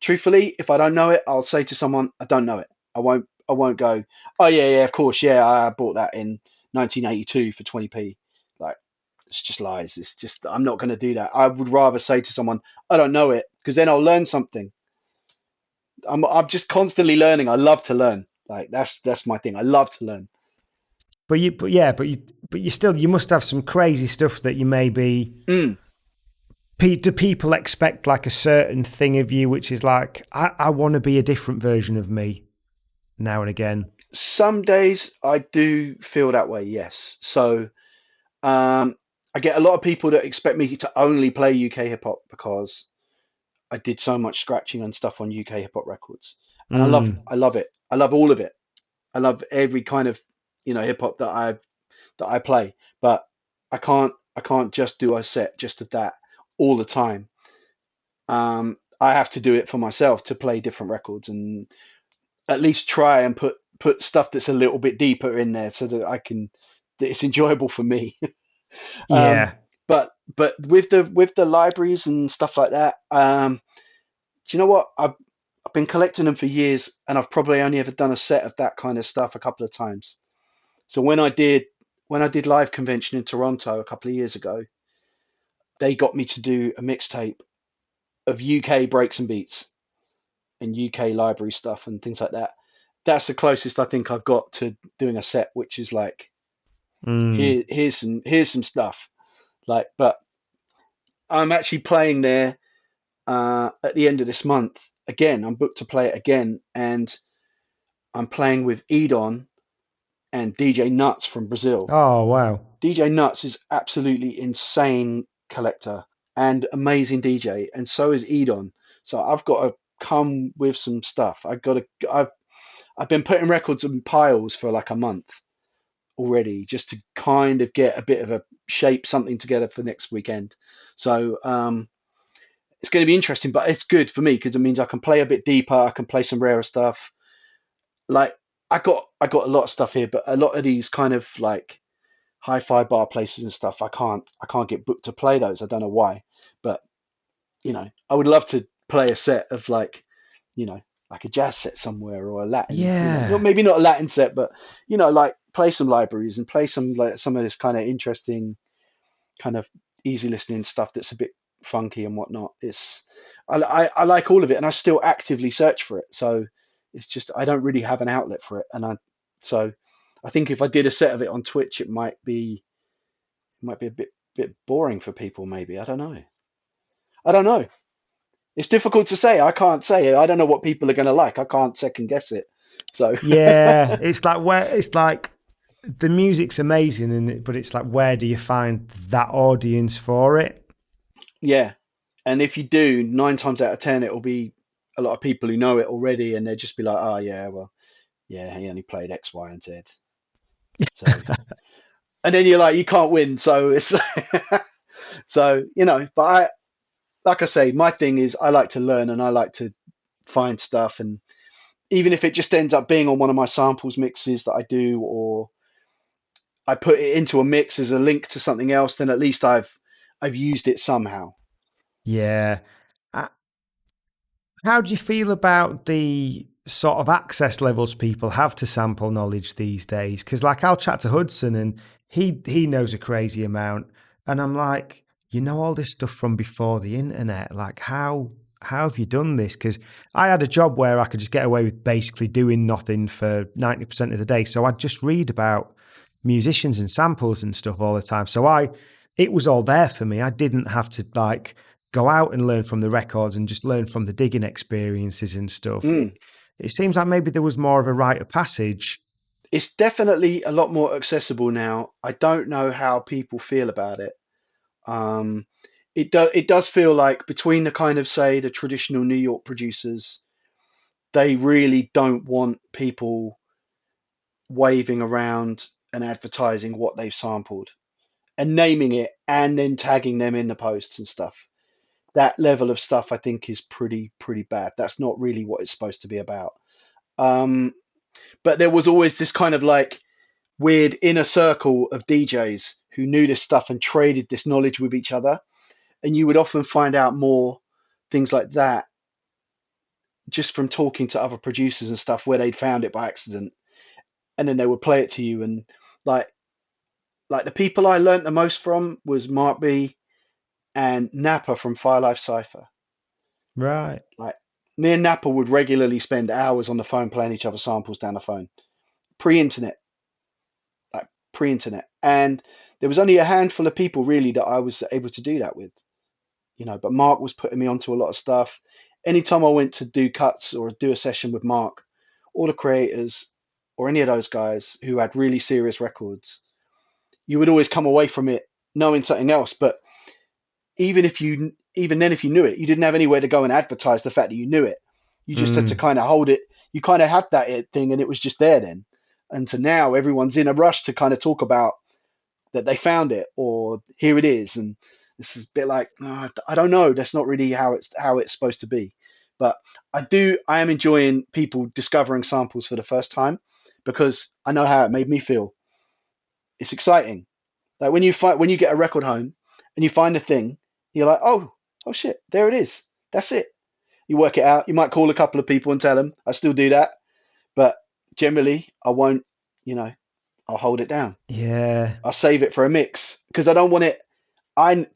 truthfully, if I don't know it, I'll say to someone, I don't know it. I won't go, oh yeah, of course, yeah, I bought that in 1982 for 20p. Like, it's just lies. It's just, I'm not going to do that. I would rather say to someone, I don't know it, because then I'll learn something. I'm just constantly learning. I love to learn. Like, that's my thing. I love to learn. But you must have some crazy stuff that you maybe. Mm. Do people expect like a certain thing of you, which is like, I want to be a different version of me now and again? Some days I do feel that way, yes. So I get a lot of people that expect me to only play UK hip hop because I did so much scratching and stuff on UK hip hop records, and Mm. I love it. I love all of it. I love every kind of hip hop that I play, but I can't just do a set just of that all the time. I have to do it for myself to play different records and at least try and put stuff that's a little bit deeper in there so that that it's enjoyable for me. um, Yeah. but with the libraries and stuff like that, do you know what? I've been collecting them for years, and I've probably only ever done a set of that kind of stuff a couple of times. So when I did live convention in Toronto a couple of years ago, they got me to do a mixtape of UK breaks and beats and UK library stuff and things like that. That's the closest I think I've got to doing a set, which is like Mm. here's some stuff. Like, but I'm actually playing there at the end of this month again. I'm booked to play it again, and I'm playing with Edon and DJ Nuts from Brazil. Oh, wow. DJ Nuts is absolutely insane collector and amazing DJ, and so is Edon. So I've got to come with some stuff. I've been putting records in piles for like a month already, just to kind of get a bit of a shape something together for next weekend. So it's going to be interesting, but it's good for me because it means I can play a bit deeper. I can play some rarer stuff. Like I got a lot of stuff here, but a lot of these kind of like hi-fi bar places and stuff, I can't get booked to play those. I don't know why, but I would love to play a set of like, you know, like a jazz set somewhere or a Latin, Yeah. maybe not a Latin set, but like play some libraries and play some like some of this kind of interesting, kind of easy listening stuff that's a bit funky and whatnot. I like all of it, and I still actively search for it. So it's just I don't really have an outlet for it, and so I think if I did a set of it on Twitch, it might be a bit boring for people. Maybe I don't know. It's difficult to say. I can't say. I don't know what people are going to like. I can't second guess it. So Yeah. It's like the music's amazing, but it's like, where do you find that audience for it? yeah, and if you do, 9 times out of ten, it will be a lot of people who know it already, and they'll just be like, "Oh yeah, well, yeah, he only played X, Y, and Z." So, and then you're like, you can't win. So it's so But like I say, my thing is I like to learn and I like to find stuff, and even if it just ends up being on one of my samples mixes that I do, or I put it into a mix as a link to something else, then at least I've used it somehow. Yeah. Uh, How do you feel about the sort of access levels people have to sample knowledge these days? Because like I'll chat to Hudson and he knows a crazy amount, and I'm like, you know all this stuff from before the internet. Like how have you done this? Because I had a job where I could just get away with basically doing nothing for 90% of the day. So I'd just read about musicians and samples and stuff all the time. So it was all there for me. I didn't have to like go out and learn from the records and just learn from the digging experiences and stuff. Mm. It seems like maybe there was more of a rite of passage. It's definitely a lot more accessible now. I don't know how people feel about it. Um, it does feel like between the kind of say the traditional New York producers, they really don't want people waving around and advertising what they've sampled and naming it and then tagging them in the posts and stuff. That level of stuff I think is pretty bad. That's not really what it's supposed to be about. Um, but there was always this kind of like weird inner circle of DJs who knew this stuff and traded this knowledge with each other, and you would often find out more things like that just from talking to other producers and stuff where they'd found it by accident, and then they would play it to you. And like the people I learnt the most from was Mark B and Nappa from Fire Life Cypher. Right. Like me and Nappa would regularly spend hours on the phone playing each other samples down the phone, pre-internet, like pre-internet. And there was only a handful of people really that I was able to do that with, But Mark was putting me onto a lot of stuff. Anytime I went to do cuts or do a session with Mark, all the creators or any of those guys who had really serious records, you would always come away from it knowing something else. But even if even then, if you knew it, you didn't have anywhere to go and advertise the fact that you knew it. You just had to Mm. kind of hold it. You kind of had that thing, and it was just there then. And to now, everyone's in a rush to kind of talk about that they found it or here it is. And this is a bit like, oh, I don't know. That's not really how it's supposed to be. But I am enjoying people discovering samples for the first time because I know how it made me feel. It's exciting. Like when you get a record home and you find a thing, you're like, oh shit, there it is. That's it. You work it out. You might call a couple of people and tell them. I still do that, but generally I won't. You know, I'll hold it down. Yeah. I'll save it for a mix because I don't want it.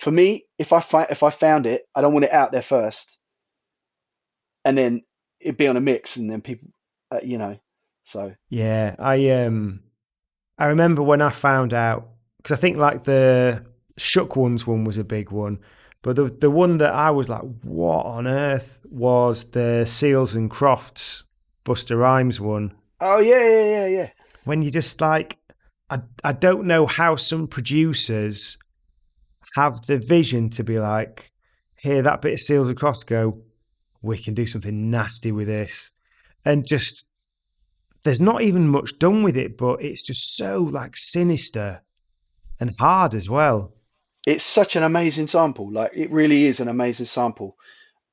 For me, if I found it, I don't want it out there first, and then it'd be on a mix, and then people, you know. So Yeah. I remember when I found out, because I think like the Shook Ones one was a big one, but the one that I was like, what on earth, was the Seals and Crofts Buster Rhymes one. oh yeah. When you just like, I don't know how some producers have the vision to be like, hear that bit of Seals and Crofts, go, we can do something nasty with this. And just, there's not even much done with it, but it's just so like sinister and hard as well. It's such an amazing sample. Like it really is an amazing sample.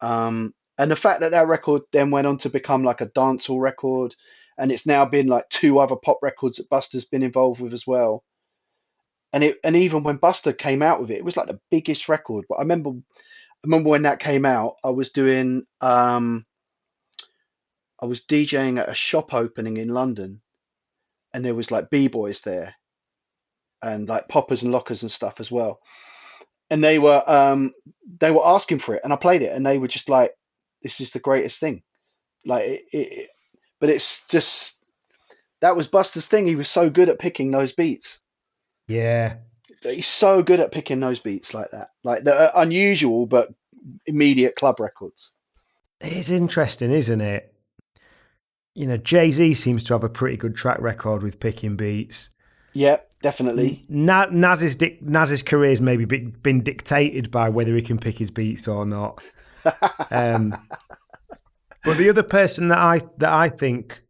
And the fact that that record then went on to become like a dancehall record, and it's now been like two other pop records that Buster's been involved with as well. And even when Buster came out with it, it was like the biggest record. But I remember when that came out, I was DJing at a shop opening in London, and there was like b-boys there and like poppers and lockers and stuff as well. And they were asking for it, and I played it, and they were just like, "This is the greatest thing." Like but it's just that was Buster's thing. He was so good at picking those beats. Yeah. He's so good at picking those beats like that, like the unusual but immediate club records. It's interesting, isn't it? You know, Jay-Z seems to have a pretty good track record with picking beats. Yeah, definitely. Nas's career's maybe been dictated by whether he can pick his beats or not. Um, but the other person that I think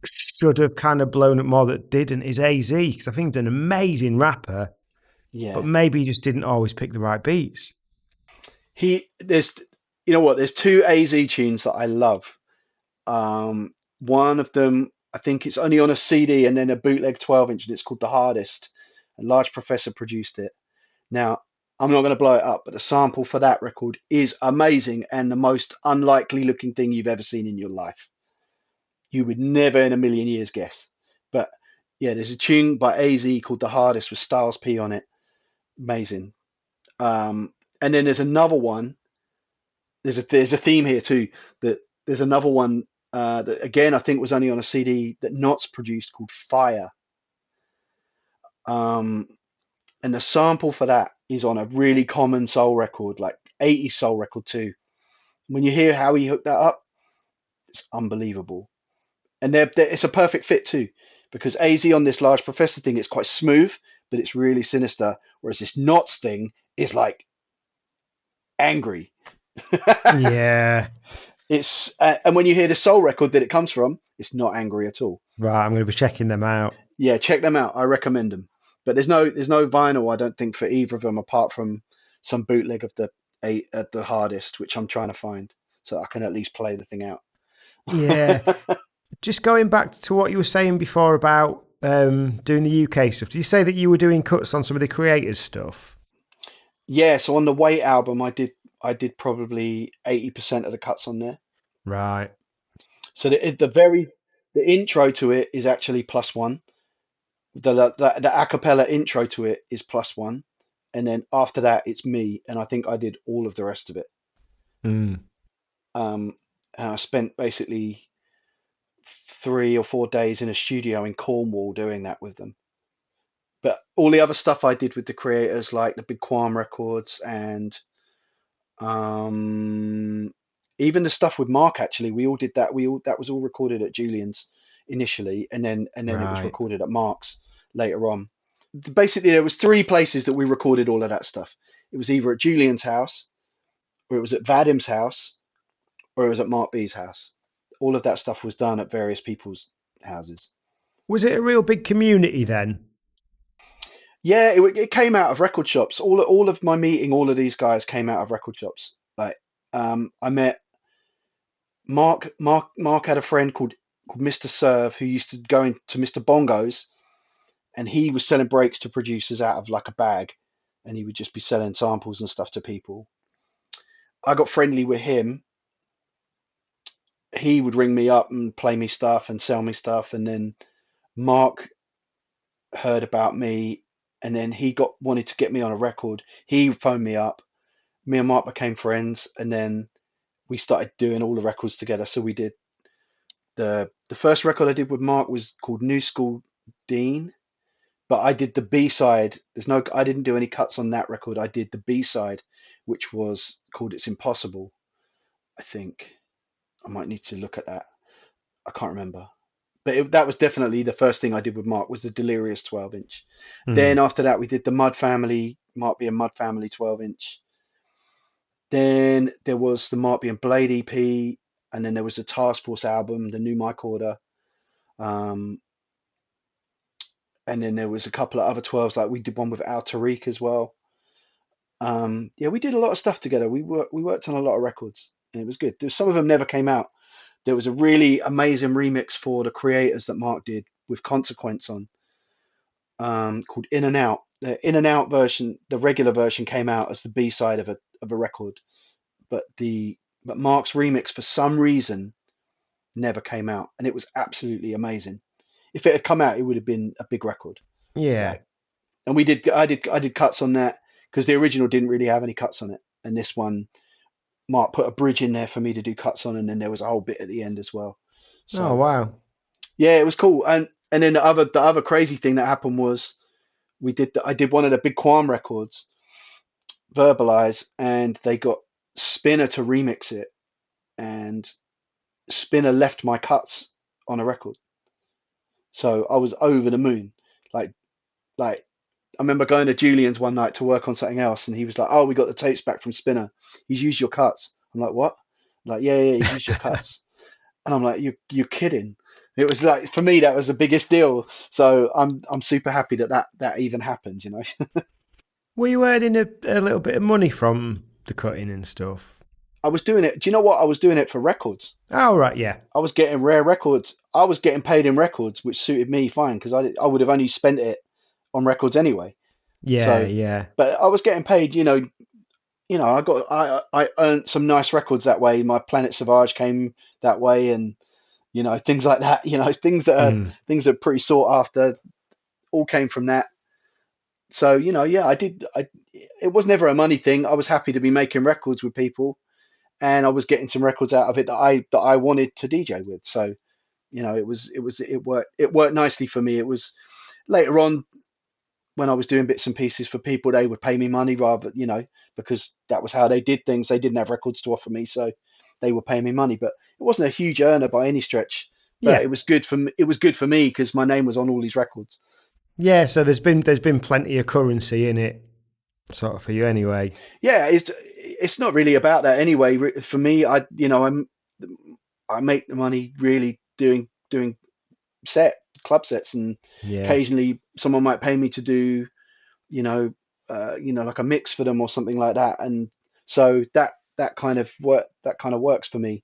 should have kind of blown up more that didn't is AZ, because I think he's an amazing rapper, but Yeah, maybe he just didn't always pick the right beats. there's you know what? There's two AZ tunes that I love. One of them, I think it's only on a CD and then a bootleg 12-inch, and it's called The Hardest. A Large Professor produced it. Now, I'm not going to blow it up, but the sample for that record is amazing and the most unlikely looking thing you've ever seen in your life. You would never in a million years guess. But yeah, there's a tune by AZ called The Hardest with Styles P on it. Amazing. And then there's another one. There's a theme here too. That there's another one that again I think was only on a CD that Knots produced called Fire. Um, and the sample for that is on a really common soul record, like 80s soul record too. When you hear how he hooked that up, it's unbelievable. And it's a perfect fit too, because AZ on this Large Professor thing, it's quite smooth, but it's really sinister. Whereas this Knots thing is like angry. Yeah. It's and when you hear the soul record that it comes from, it's not angry at all. Right, I'm going to be checking them out. Yeah, check them out. I recommend them. But there's no vinyl, I don't think, for either of them apart from some bootleg of the eight at the Hardest, which I'm trying to find so I can at least play the thing out. Yeah. Just going back to what you were saying before about doing the UK stuff, did you say that you were doing cuts on some of the creators' stuff? Yeah, so on the Wait album, I did probably 80% of the cuts on there. Right. So the intro to it is actually +1. The a cappella intro to it is +1, and then after that it's me, and I think I did all of the rest of it. Mm. And I spent basically 3 or 4 days in a studio in Cornwall doing that with them. But all the other stuff I did with the creators, like the Big Quam records and um, even the stuff with Mark, actually, we all did that. That was all recorded at Julian's initially, and then it was Right. recorded at Mark's later on. Basically, there was three places that we recorded all of that stuff. it was either at Julian's house, or it was at Vadim's house, or it was at Mark B's house. All of that stuff was done at various people's houses. Was it a real big community then? Yeah, it came out of record shops. All of my meeting, all of these guys came out of record shops. Like, I met Mark. Mark had a friend called Mr. Serve who used to go into Mr. Bongo's, and he was selling breaks to producers out of like a bag, and he would just be selling samples and stuff to people. I got friendly with him. He would ring me up and play me stuff and sell me stuff, and then Mark heard about me, and then he got wanted to get me on a record. He phoned me up. Me and Mark became friends, and then we started doing all the records together. So we did the first record I did with Mark was called New School Dean, but I did the B side. I didn't do any cuts on that record. I did the B side, which was called It's Impossible. I think I might need to look at that. I can't remember. But that was definitely the first thing I did with Mark was the Delirious 12-inch. Then after that, we did the Mud Family, Mark B and Mud Family 12-inch. Then there was the Mark B and Blade EP, and then there was the Task Force album, the new Mike Order. And then there was a couple of other 12s, like we did one with Al Tariq as well. Yeah, we did a lot of stuff together. We worked on a lot of records, and it was good. Some of them never came out. There was a really amazing remix for the Creators that Mark did with Consequence on, called In and Out. The In and Out version, the regular version, came out as the B side of a record, but Mark's remix for some reason never came out, and it was absolutely amazing. If it had come out, it would have been a big record. Yeah. Like, and I did cuts on that because the original didn't really have any cuts on it, and this one Mark put a bridge in there for me to do cuts on, and then there was a whole bit at the end as well. Oh, So wow. yeah, it was cool. And then the other crazy thing that happened was I did one of the Big Quam records, Verbalize, and they got Spinner to remix it, and Spinner left my cuts on a record. So I was over the moon. Like like I remember going to Julian's one night to work on something else, and he was like, "Oh, we got the tapes back from Spinner. He's used your cuts." I'm like, "What?" I'm like, yeah, he's used your cuts. And I'm like, "You're kidding." It was like, for me, that was the biggest deal. So I'm super happy that even happened. Were you earning a little bit of money from the cutting and stuff? I was doing it. Do you know what? I was doing it for records. Oh, right, yeah. I was getting rare records. I was getting paid in records, which suited me fine because I would have only spent it on records anyway. Yeah, So, yeah. but I was getting paid. I earned some nice records that way. My Planet Savage came that way, and things like that. Things that are pretty sought after all came from that. So yeah, it was never a money thing. I was happy to be making records with people, and I was getting some records out of it that I wanted to DJ with. So it worked nicely for me. It was later on when I was doing bits and pieces for people, they would pay me money rather, because that was how they did things. They didn't have records to offer me, so they would pay me money. But it wasn't a huge earner by any stretch. But Yeah. it was good for me. It was good for me because my name was on all these records. Yeah, so there's been plenty of currency in it, sort of, for you anyway. Yeah, it's not really about that anyway. For me, I make the money really doing club sets, and Yeah. occasionally someone might pay me to do you know like a mix for them or something like that, and so that kind of works for me.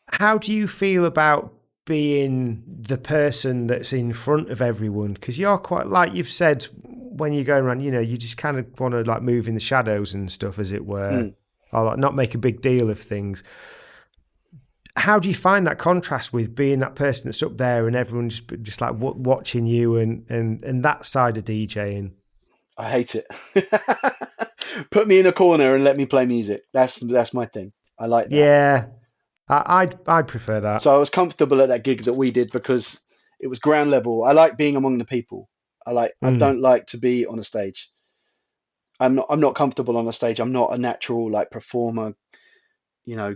How do you feel about being the person that's in front of everyone? Because you're quite, like you've said, when you're going around, you just kind of want to like move in the shadows and stuff, as it were, Mm. or like not make a big deal of things. How do you find that contrast with being that person that's up there and everyone just like watching you and that side of DJing? I hate it. Put me in a corner and let me play music. That's my thing. I like that. Yeah, I'd prefer that. So I was comfortable at that gig that we did because it was ground level. I like being among the people. I Mm. don't like to be on a stage. I'm not comfortable on a stage. I'm not a natural like performer, you know,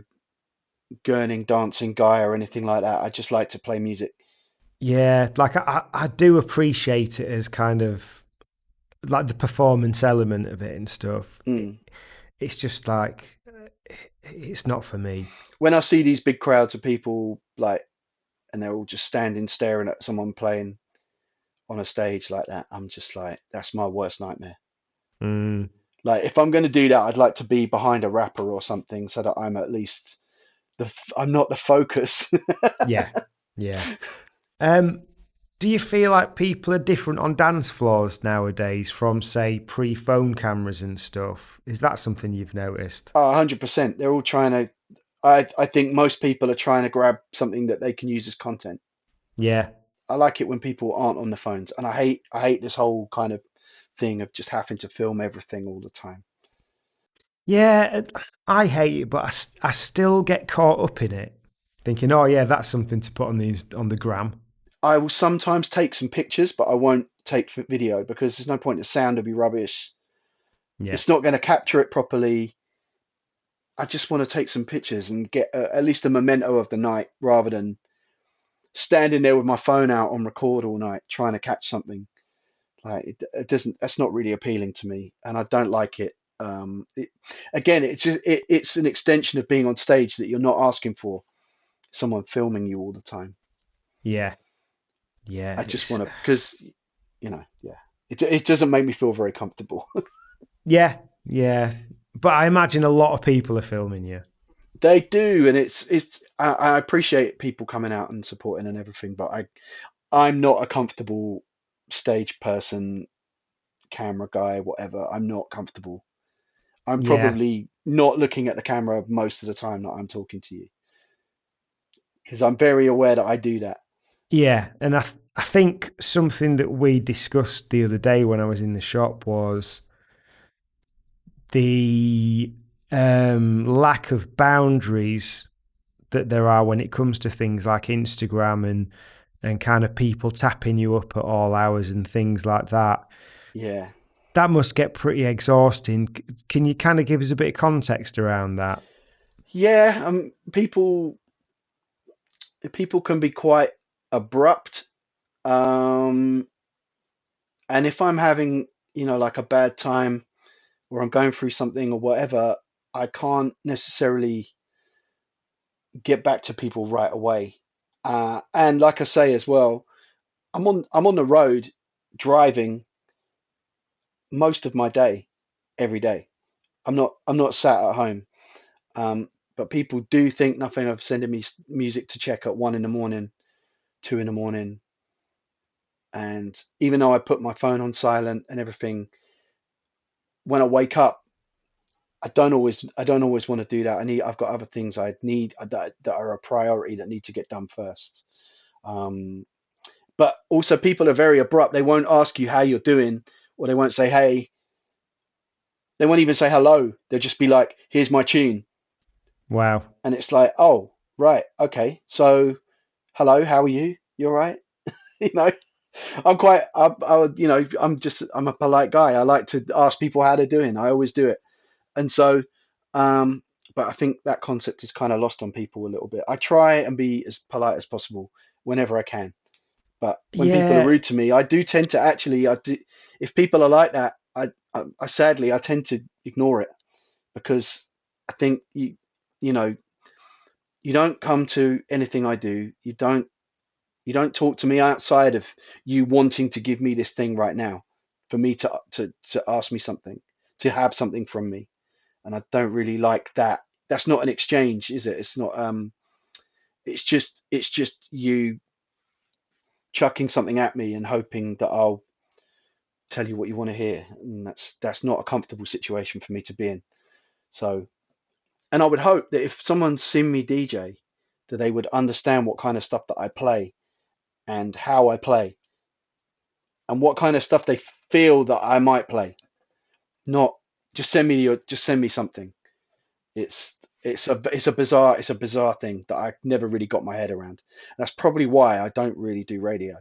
gurning, dancing guy or anything like that. I just like to play music. Yeah, like I do appreciate it as kind of like the performance element of it and stuff. Mm. It's just like it's not for me. When I see these big crowds of people, like, and they're all just standing staring at someone playing on a stage like that, I'm just like, that's my worst nightmare. Mm, Like, if I'm going to do that, I'd like to be behind a rapper or something so that I'm at least I'm not the focus. yeah, yeah. Um, do you feel like people are different on dance floors nowadays from, say, pre-phone cameras and stuff? Is that something you've noticed? Oh, 100%. They're all trying to. I think most people are trying to grab something that they can use as content. Yeah, I like it when people aren't on the phones, and I hate this whole kind of thing of just having to film everything all the time. yeah. I hate it, but I still get caught up in it, thinking, "Oh yeah, that's something to put on the gram." I will sometimes take some pictures, but I won't take video because there's no point. The sound will be rubbish. Yeah, It's not going to capture it properly. I just want to take some pictures and get at least a memento of the night rather than standing there with my phone out on record all night trying to catch something. Like it doesn't. That's not really appealing to me, and I don't like it. It again, it's an extension of being on stage that you're not asking for. Someone filming you all the time. yeah, yeah. I just want to because yeah, it doesn't make me feel very comfortable. Yeah, yeah. But I imagine a lot of people are filming you. They do, and I appreciate people coming out and supporting and everything, but I'm not a comfortable stage person, camera guy, whatever. I'm not comfortable. I'm Yeah, probably not looking at the camera most of the time that I'm talking to you because I'm very aware that I do that. yeah. And I think something that we discussed the other day when I was in the shop was the lack of boundaries that there are when it comes to things like Instagram and kind of people tapping you up at all hours and things like that. Yeah. That must get pretty exhausting. Can you kind of give us a bit of context around that? Yeah, people can be quite abrupt. Um, and if I'm having, like a bad time or I'm going through something or whatever, I can't necessarily get back to people right away. And like I say as well, I'm on the road driving most of my day, every day. I'm not sat at home. But people do think nothing of sending me music to check at 1 in the morning, 2 in the morning, and even though I put my phone on silent and everything, when I wake up, I don't always want to do that. I've got other things I need that are a priority that need to get done first. Um, but also people are very abrupt. They won't ask you how you're doing, or they won't say hey. They won't even say hello. They'll just be like, "Here's my tune," Wow. and it's like, "Oh, right, okay. So, hello, how are you? You all right?" You know, I'm a polite guy. I like to ask people how they're doing. I always do it. And so, um, but I think that concept is kind of lost on people a little bit. I try and be as polite as possible whenever I can. But when people are Yeah, rude to me, I do tend to actually, if people are like that, I sadly, I tend to ignore it because I think you know, you don't come to anything I do. You don't talk to me outside of you wanting to give me this thing right now for me to ask me something, to have something from me. And I don't really like that. That's not an exchange, is it? It's not it's just you chucking something at me and hoping that I'll tell you what you want to hear. And that's not a comfortable situation for me to be in. So, and I would hope that if someone's seen me DJ, that they would understand what kind of stuff that I play and how I play and what kind of stuff they feel that I might play. Not just send me something. It's it's a bizarre thing that I never really got my head around. That's probably why I don't really do radio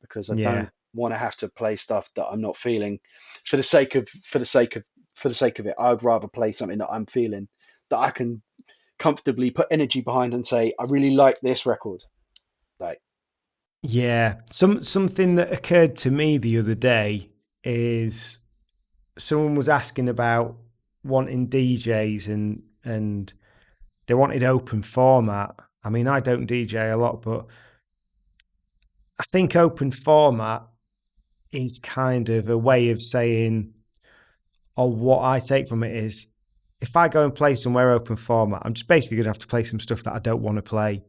because I yeah. don't want to have to play stuff that I'm not feeling for the sake of it. I'd rather play something that I'm feeling that I can comfortably put energy behind and say I really like this record. Like Yeah. Something that occurred to me the other day is someone was asking about wanting DJs and they wanted open format. I mean, I don't DJ a lot, but I think open format is kind of a way of saying, or what I take from it is, if I go and play somewhere open format, I'm just basically going to have to play some stuff that I don't want to play.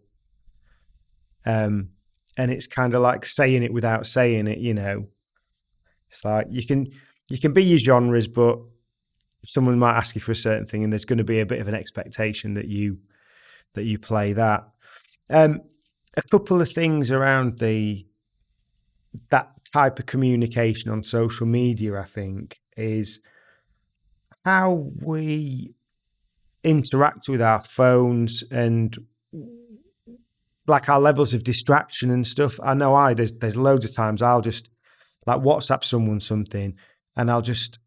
And it's kind of like saying it without saying it, you know. It's like you can be your genres, but someone might ask you for a certain thing, and there's going to be a bit of an expectation that you play that. Um, a couple of things around the that type of communication on social media, I think, is how we interact with our phones and like our levels of distraction and stuff. I know there's loads of times I'll just like WhatsApp someone something, and I'll just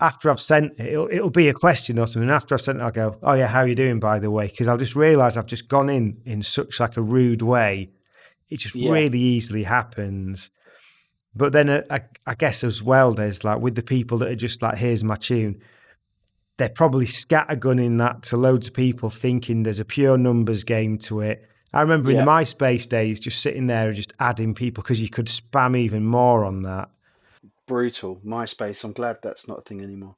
after I've sent it, it'll be a question or something. And after I've sent it, I'll go, "Oh yeah, how are you doing, by the way?" Because I'll just realise I've just gone in such like a rude way. It just Yeah, really easily happens. But then I guess as well, there's like with the people that are just like, "Here's my tune." They're probably scattergunning that to loads of people, thinking there's a pure numbers game to it. I remember in the yeah, MySpace days, just sitting there and just adding people because you could spam even more on that. brutal. MySpace. I'm glad that's not a thing anymore.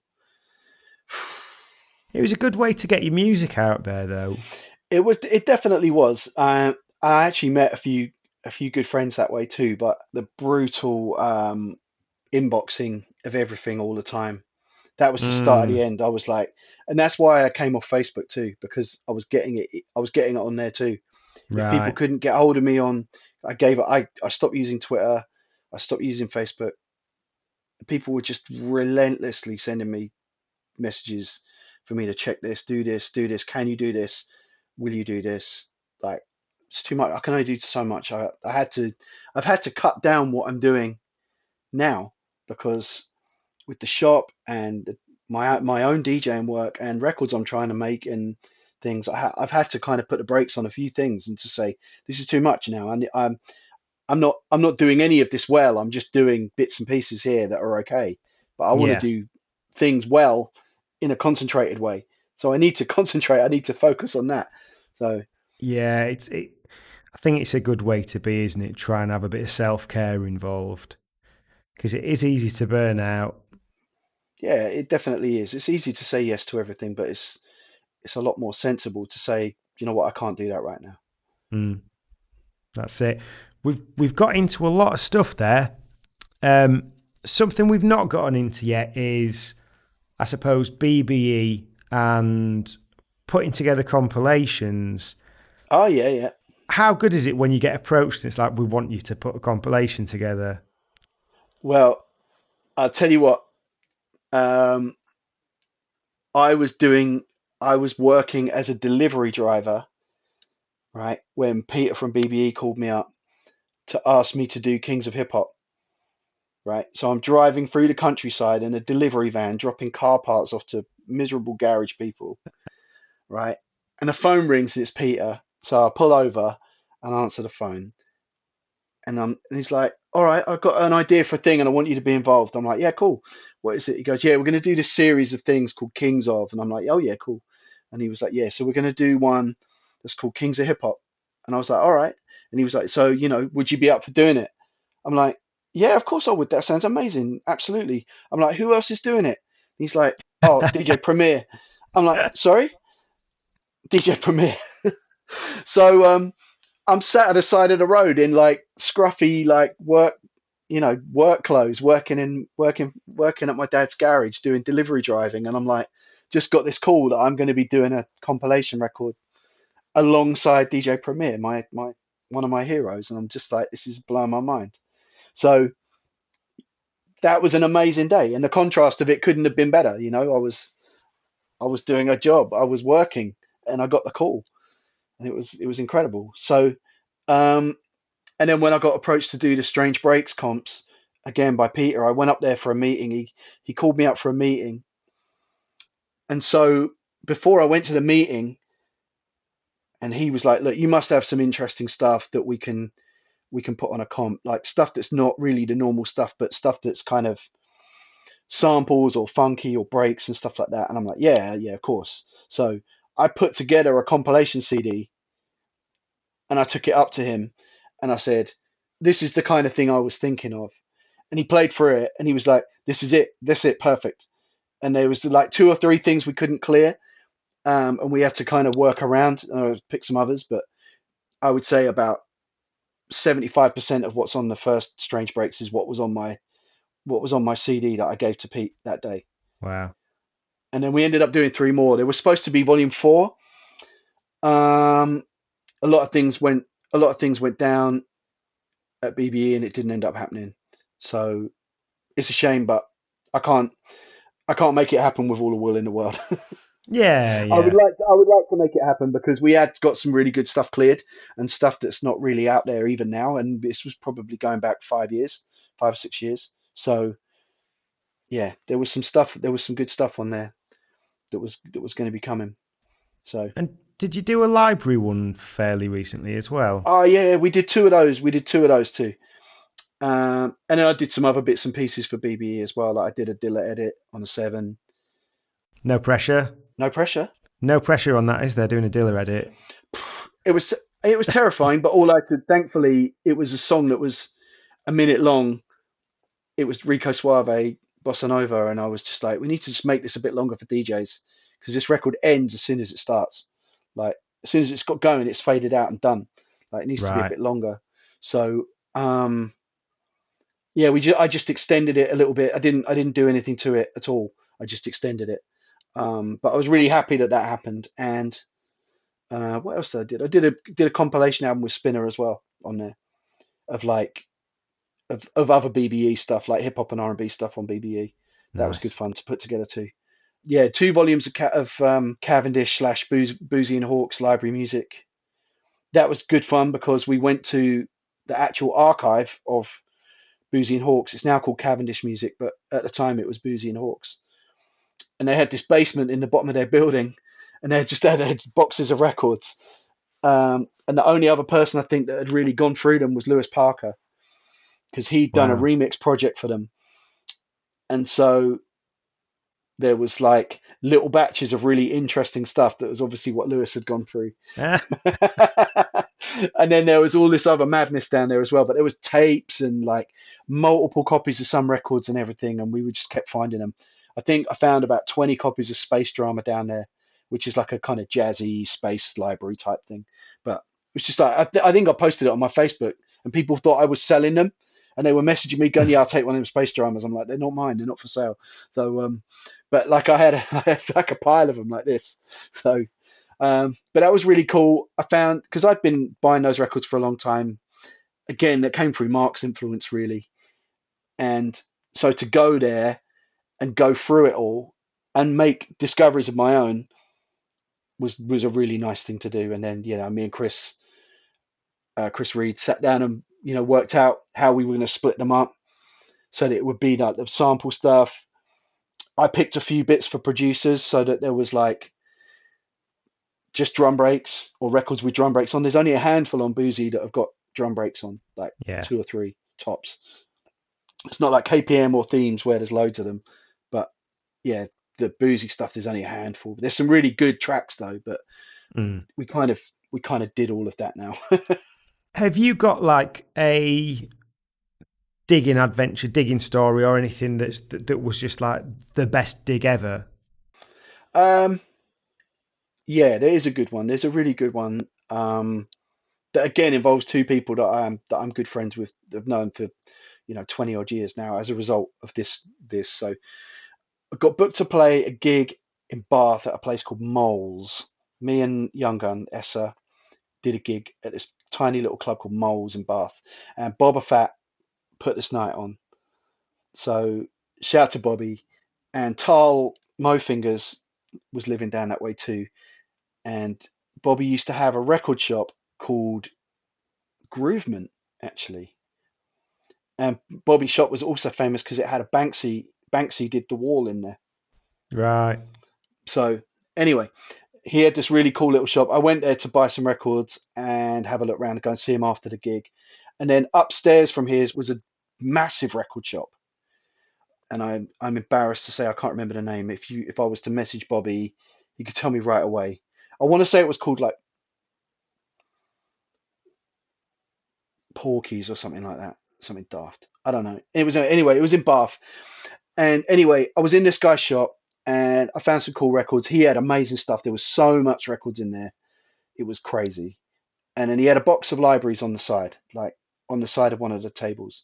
It was a good way to get your music out there, though. It was. It definitely was. I actually met a few good friends that way too. But the brutal inboxing of everything all the time. That was the start of the Mm, end. I was like, and that's why I came off Facebook too, because I was getting it. I was getting it on there too. If people right. couldn't get hold of me on, I gave it. I stopped using Twitter. I stopped using Facebook. People were just relentlessly sending me messages for me to check this, do this, do this. Can you do this? Will you do this? Like it's too much. I can only do so much. I've had to cut down what I'm doing now because with the shop and my own DJing work and records I'm trying to make and things, I've had to kind of put the brakes on a few things and to say this is too much now. And I'm not doing any of this well. I'm just doing bits and pieces here that are okay, but I want to Yeah. do things well in a concentrated way. So I need to concentrate. I need to focus on that. So Yeah. I think it's a good way to be, isn't it? Try and have a bit of self care involved because it is easy to burn out. yeah, it definitely is. It's easy to say yes to everything, but it's a lot more sensible to say, you know what, I can't do that right now. Mm, that's it. We've got into a lot of stuff there. Um, Something we've not gotten into yet is, I suppose, BBE and putting together compilations. Oh yeah, yeah. How good is it when you get approached and it's like, we want you to put a compilation together? Well, I'll tell you what. Um, I was doing. I was working as a delivery driver, right, when Peter from BBE called me up to ask me to do Kings of Hip Hop, right? So I'm driving through the countryside in a delivery van, dropping car parts off to miserable garage people, right? And the phone rings and it's Peter. So I pull over and answer the phone. And he's like, "All right, I've got an idea for a thing and I want you to be involved." I'm like, "Yeah, cool. What is it?" He goes, "Yeah, we're going to do this series of things called Kings of." And I'm like, "Oh, yeah, cool." And he was like, "Yeah, so we're going to do one that's called Kings of Hip Hop." And I was like, "All right." And he was like, "So, would you be up for doing it?" I'm like, "Yeah, of course I would. That sounds amazing. Absolutely." I'm like, "Who else is doing it?" He's like, "Oh, DJ Premier." I'm like, "Sorry? DJ Premier." So I'm sat at the side of the road in like scruffy like work clothes, working at my dad's garage doing delivery driving, and I'm like, just got this call that I'm going to be doing a compilation record alongside DJ Premier, my one of my heroes, and I'm just like, this is blowing my mind. So that was an amazing day, and the contrast of it couldn't have been better. I was doing a job, I was working, and I got the call, and it was incredible. So um, and then when I got approached to do the Strange Breaks comps again by Peter, I went up there for a meeting. He called me up for a meeting, and so before I went to the meeting, and he was like, "Look, you must have some interesting stuff that we can put on a comp, like stuff that's not really the normal stuff, but stuff that's kind of." samples or funky or breaks and stuff like that. And I'm like, yeah, yeah, of course. So I put together a compilation CD and I took it up to him and I said, this is the kind of thing I was thinking of. And he played through it and he was like, this is it. That's it. Perfect. And there was like two or three things we couldn't clear. And we had to kind of work around, pick some others, but I would say about 75% of what's on the first Strange Breaks is what was on my CD that I gave to Pete that day. Wow. And then we ended up doing three more. There was supposed to be volume four. Um, a lot of things went down at BBE and it didn't end up happening. So it's a shame, but I can't I can't make it happen with all the will in the world. Yeah, I would yeah. like to make it happen because we had got some really good stuff cleared and stuff that's not really out there even now. And this was probably going back 5 years, 5 or 6 years. So yeah, there was some good stuff on there that was going to be coming. So And did you do a library one fairly recently as well? oh yeah, we did two of those. We did two of those too. And then I did some other bits and pieces for BBE as well. Like I did a Dilla edit on a 7. No pressure. No pressure. No pressure on that, is there? Doing a Dilla edit. It was terrifying, but all I had thankfully, it was a song that was a minute long. It was Rico Suave, Bossa Nova, and I was just like, we need to just make this a bit longer for DJs because this record ends as soon as it starts. Like as soon as it's got going, it's faded out and done. Like it needs to be a Right. bit longer. So yeah, I just extended it a little bit. I didn't do anything to it at all. I just extended it. But I was really happy that that happened. And what else did I did? I did a compilation album with Spinner as well on there of like of other BBE stuff, like hip hop and R&B stuff on BBE. That was good Nice. fun to put together too. Yeah, 2 volumes of Cavendish slash Boozy and Hawkes library music. That was good fun because we went to the actual archive of Boozy and Hawkes. It's now called Cavendish Music, but at the time it was Boozy and Hawkes. And they had this basement in the bottom of their building, and they just had boxes of records. And the only other person I think that had really gone through them was Lewis Parker because he'd done a Wow. remix project for them. And so there was like little batches of really interesting stuff that was obviously what Lewis had gone through. And then there was all this other madness down there as well. But there was tapes and like multiple copies of some records and everything, and we would just kept finding them. I think I found about 20 copies of Space Drama down there, which is like a kind of jazzy space library type thing. But it was just like I think I posted it on my Facebook, and people thought I was selling them, and they were messaging me going, "Yeah, I'll take one of them Space Dramas." I'm like, "They're not mine. They're not for sale." So, but like I had like a pile of them like this. So but that was really cool. I found because I've been buying those records for a long time. Again, that came through Mark's influence, really. And so to go there and go through it all and make discoveries of my own was a really nice thing to do. And then me and Chris Reed sat down and worked out how we were going to split them up so that it would be like the sample stuff. I picked a few bits for producers so that there was like just drum breaks or records with drum breaks on. There's only a handful on Boozy that have got drum breaks on, like Yeah. two or three tops. It's not like KPM or Themes where there's loads of them, but yeah, the Boozy stuff there's only a handful. There's some really good tracks though, but Mm. we kind of did all of that now. Have you got like a digging adventure, digging story, or anything that was just like the best dig ever? um, yeah, there is a good one. There's a really good one that again involves two people that I'm good friends with. I've known for 20 odd years now as a result of this. So I got booked to play a gig in Bath at a place called Moles. Me and Young Gun Essa did a gig at this tiny little club called Moles in Bath, and Boba Fett put this night on. So shout to Bobby, and Tal Mofingers was living down that way too, and Bobby used to have a record shop called Groovement actually, and Bobby's shop was also famous because it had a Banksy. Banksy did the wall in there. Right. So anyway, he had this really cool little shop. I went there to buy some records and have a look around and go and see him after the gig. And then upstairs from his was a massive record shop. and I'm embarrassed to say I can't remember the name. If I was to message Bobby, he could tell me right away. I want to say it was called like Porkies or something like that, something daft. I don't know. It was anyway. It was in Bath, and anyway, I was in this guy's shop and I found some cool records. He had amazing stuff. There was so much records in there. It was crazy. And then he had a box of libraries on the side, like on the side of one of the tables.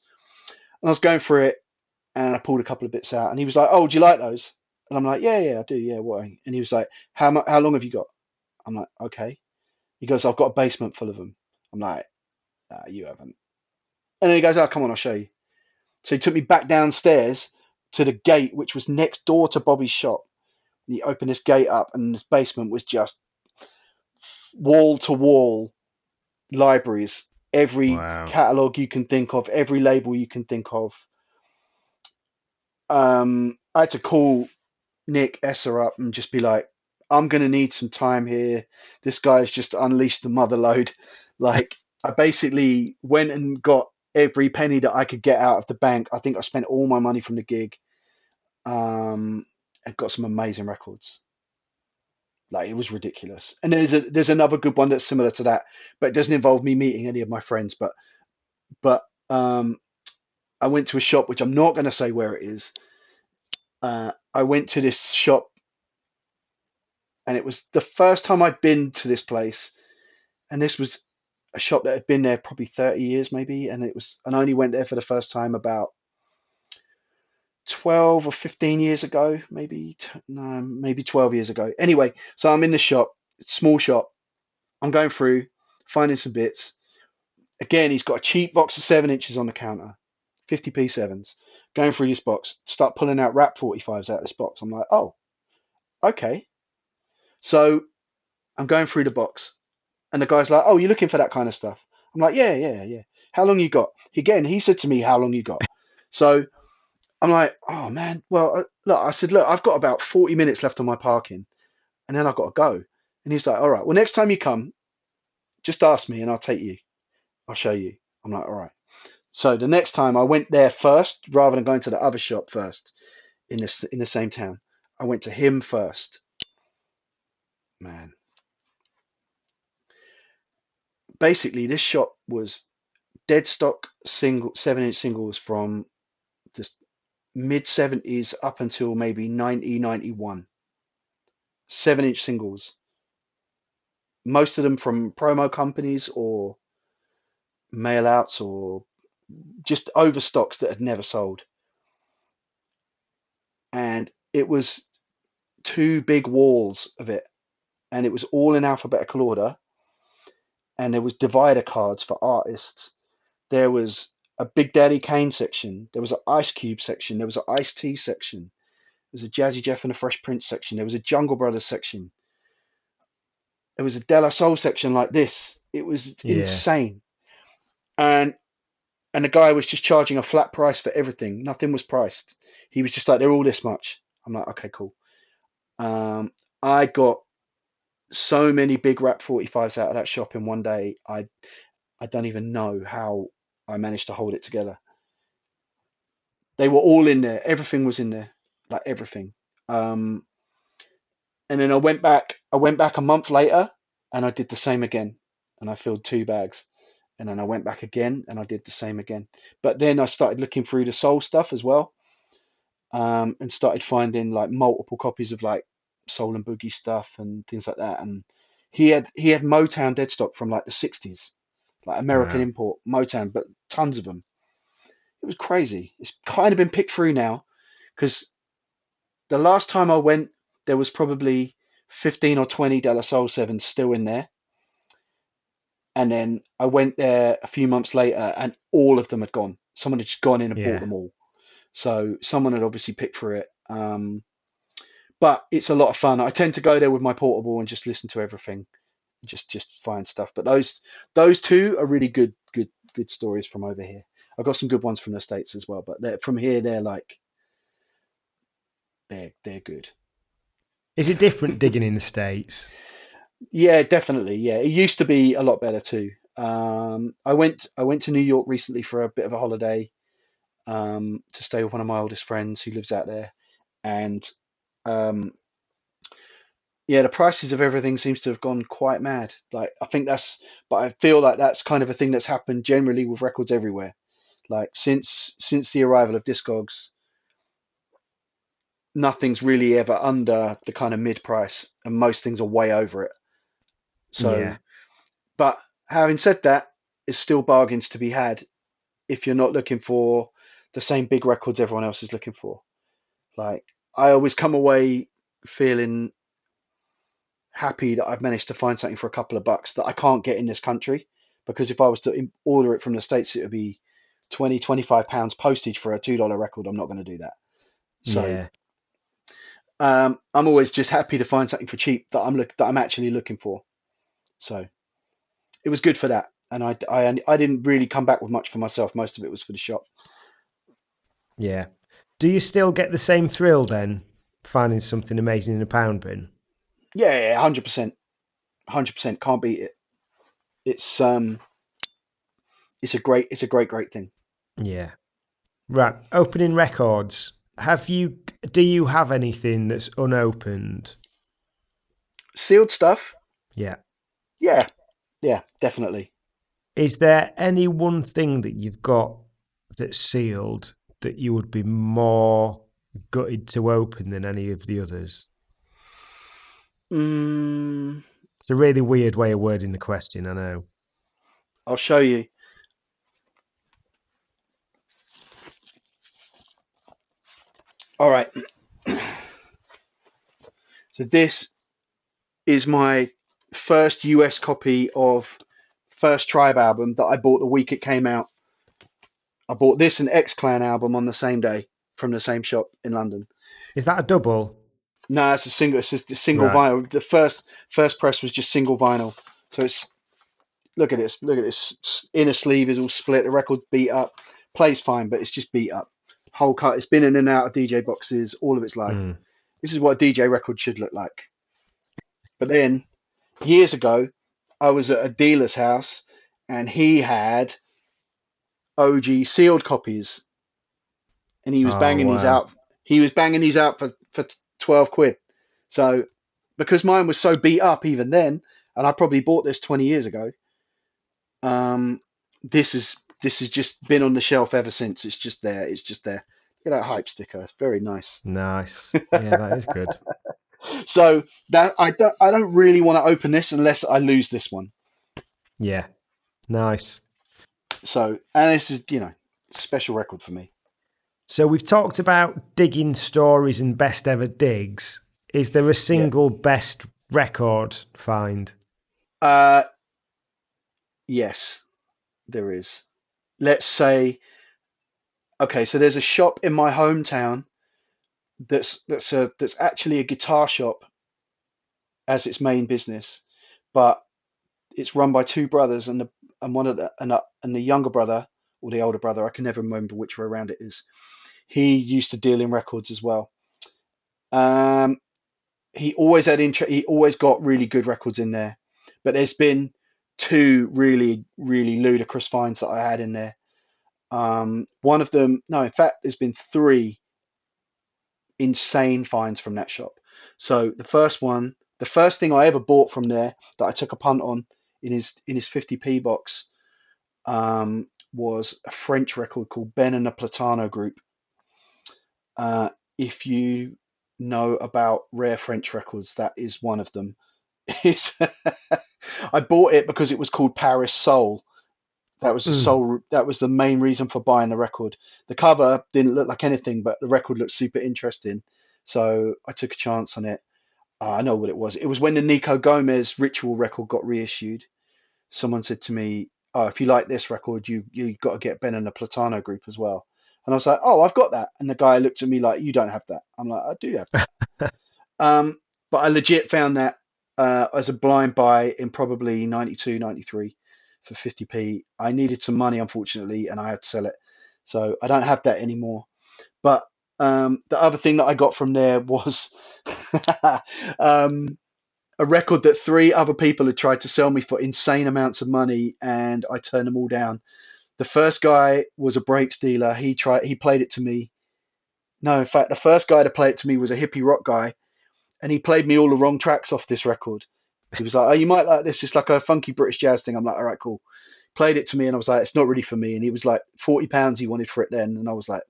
And I was going through it and I pulled a couple of bits out and he was like, "Oh, do you like those?" And I'm like, "Yeah, I do. Yeah, what?" And he was like, How long have you got?" I'm like, "Okay." He goes, "I've got a basement full of them." I'm like, "Nah, you haven't." And then he goes, "Oh, come on, I'll show you." So he took me back downstairs to the gate, which was next door to Bobby's shop. And he opened this gate up, and this basement was just wall to wall libraries, every Wow. catalog you can think of, every label you can think of. I had to call Nick Esser up and just be like, "I'm going to need some time here. This guy's just unleashed the mother load." Like, I basically went and got every penny that I could get out of the bank. I think I spent all my money from the gig, and got some amazing records. Like, it was ridiculous. And there's another good one that's similar to that, but it doesn't involve me meeting any of my friends. But I went to a shop which I'm not going to say where it is. I went to this shop, and it was the first time I'd been to this place. And this was a shop that had been there probably 30 years, maybe. And I only went there for the first time about 12 or 15 years ago, maybe, no, maybe 12 years ago. Anyway, so I'm in the shop, small shop. I'm going through, finding some bits. Again, he's got a cheap box of 7 inches on the counter, 50p sevens. Going through this box, start pulling out Rap 45s out of this box. I'm like, oh, okay. So I'm going through the box, and the guy's like, "Oh, you're looking for that kind of stuff?" I'm like, "Yeah. How long you got?" Again, he said to me, "How long you got?" So I'm like, "Oh man, well, look," I said, "Look, I've got about 40 minutes left on my parking, and then I've got to go." And he's like, "All right, well, next time you come, just ask me, and I'll take you. I'll show you." I'm like, "All right." So the next time I went there first, rather than going to the other shop first in the same town, I went to him first. Man, basically, this shop was dead stock single 7 inch singles from the mid 70s up until maybe 1991. 7 inch singles, most of them from promo companies or mail outs or just overstocks that had never sold. And it was two big walls of it, and it was all in alphabetical order. And there was divider cards for artists. There was a Big Daddy Kane section. There was an Ice Cube section. There was an Ice T section. There was a Jazzy Jeff and the Fresh Prince section. There was a Jungle Brothers section. There was a De La Soul section like this. It was Yeah. insane. And and the guy was just charging a flat price for everything. Nothing was priced. He was just like, "They're all this much." I'm like, "Okay, cool." Um, I got so many big Rap 45s out of that shop in one day. I don't even know how I managed to hold it together. They were all in there. Everything was in there, like everything. Um, and then I went back a month later, and I did the same again, and I filled two bags. And then I went back again, and I did the same again. But then I started looking through the soul stuff as well, and started finding like multiple copies of like soul and boogie stuff and things like that. And he had Motown dead stock from like the 60s, like American Wow. import Motown, but tons of them. It was crazy. It's kind of been picked through now because the last time I went, there was probably 15 or 20 De La Soul 7s still in there. And then I went there a few months later and all of them had gone. Someone had just gone in and bought Yeah. them all. So someone had obviously picked through it. But it's a lot of fun. I tend to go there with my portable and just listen to everything, just find stuff. But those two are really good stories from over here. I've got some good ones from the States as well, but from here they're like they're good. Is it different digging in the States? Yeah, definitely. Yeah, it used to be a lot better too. I went to New York recently for a bit of a holiday. to stay with one of my oldest friends who lives out there. And um, yeah, the prices of everything seems to have gone quite mad. Like I think but I feel like that's kind of a thing that's happened generally with records everywhere. Like since the arrival of Discogs, nothing's really ever under the kind of mid price, and most things are way over it. So, Yeah. but having said that, it's still bargains to be had if you're not looking for the same big records everyone else is looking for. Like I always come away feeling happy that I've managed to find something for a couple of bucks that I can't get in this country, because if I was to order it from the States, it would be 20, 25 pounds postage for a $2 record. I'm not going to do that. So Yeah. I'm always just happy to find something for cheap that I'm actually looking for. So it was good for that, and I didn't really come back with much for myself. Most of it was for the shop. Yeah. Do you still get the same thrill then, finding something amazing in a pound bin? Yeah, 100%, 100%. Can't beat it. It's um, it's a great thing. Yeah. Right. Opening records. Do you have anything that's unopened? Sealed stuff. Yeah. Yeah, yeah, definitely. Is there any one thing that you've got that's sealed that you would be more gutted to open than any of the others? Mm, It's a really weird way of wording the question, I know. I'll show you. All right. So this is my first US copy of First Tribe album that I bought the week it came out. I bought this and X Clan album on the same day from the same shop in London. Is that a double? No, it's a single. It's just a single Right. vinyl. The first press was just single vinyl. So it's look at this. Look at this. Inner sleeve is all split. The record beat up. Plays fine, but it's just beat up. Whole cut. It's been in and out of DJ boxes all of its life. Mm. This is what a DJ record should look like. But then years ago, I was at a dealer's house and he had OG sealed copies, and he was Oh, banging these wow. out. He was banging these out for 12 quid. So because mine was so beat up even then, and I probably bought this 20 years ago, um, this has just been on the shelf ever since. It's just there. It's just there. Look at that hype sticker. It's very nice. Nice. Yeah, that is good. So that I don't really want to open this unless I lose this one. Yeah. Nice. So, and this is, special record for me. So we've talked about digging stories and best ever digs. Is there a Yeah. single best record find? Uh, yes, there is. Let's say, okay, so there's a shop in my hometown that's actually a guitar shop as its main business, but it's run by two brothers, and one of the younger brother or the older brother, I can never remember which way around it is. He used to deal in records as well. Um, he always had he always got really good records in there, but there's been two really really ludicrous finds that I had in there. One of them, no, in fact, there's been three insane finds from that shop. So the first thing I ever bought from there that I took a punt on in his 50p box, was a French record called Ben and the Platano Group. If you know about rare French records, that is one of them. I bought it because it was called Paris Soul. That was the main reason for buying the record. The cover didn't look like anything, but the record looked super interesting, so I took a chance on it. I know what it was. It was when the Nico Gomez Ritual record got reissued. Someone said to me, "Oh, if you like this record, you got to get Ben and the Platano Group as well." And I was like, "Oh, I've got that." And the guy looked at me like, "You don't have that." I'm like, "I do have that." But I legit found that as a blind buy in probably 92, 93 for 50p. I needed some money, unfortunately, and I had to sell it. So I don't have that anymore. But the other thing that I got from there was a record that three other people had tried to sell me for insane amounts of money, and I turned them all down. The first guy was a breaks dealer. He played it to me. No, in fact, the first guy to play it to me was a hippie rock guy, and he played me all the wrong tracks off this record. He was like, "Oh, you might like this. It's like a funky British jazz thing." I'm like, "All right, cool." Played it to me, and I was like, "It's not really for me." And he was like, £40 he wanted for it then, and I was like,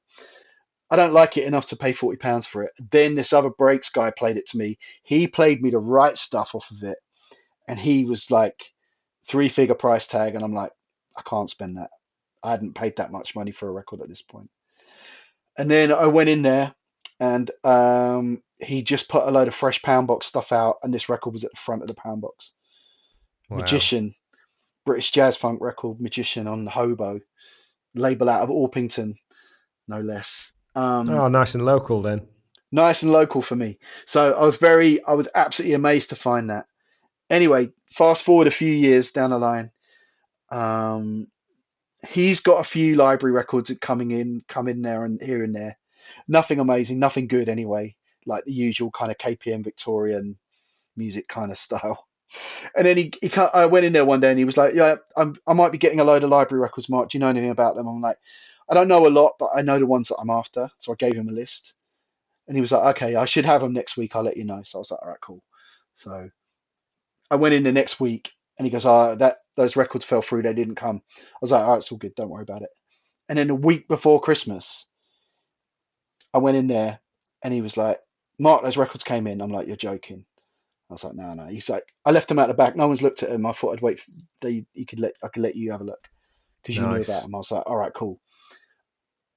"I don't like it enough to pay £40 for it." Then this other breaks guy played it to me. He played me the right stuff off of it, and he was like, three-figure price tag, and I'm like, I can't spend that. I hadn't paid that much money for a record at this point. And then I went in there, and he just put a load of fresh pound box stuff out, and this record was at the front of the pound box. Wow. Magician, British jazz funk record, Magician on the Hobo, label out of Orpington, no less. Oh, nice and local then. Nice and local for me. So I was absolutely amazed to find that. Anyway, fast forward a few years down the line, um, he's got a few library records that come in there and here and there. Nothing amazing, nothing good anyway, like the usual kind of KPM Victorian music kind of style. And then I went in there one day and he was like, "Yeah, I might be getting a load of library records, Mark. Do you know anything about them?" I'm like, "I don't know a lot, but I know the ones that I'm after." So I gave him a list, and he was like, "Okay, I should have them next week. I'll let you know." So I was like, "All right, cool." So I went in the next week, and he goes, "Oh, those records fell through. They didn't come." I was like, "All right, it's all good. Don't worry about it." And then a week before Christmas, I went in there, and he was like, "Mark, those records came in." I'm like, "You're joking." I was like, "No, no." He's like, "I left them out the back. No one's looked at them. I thought I'd wait. I could let you have a look because you knew about Nice. them." I was like, "All right, cool."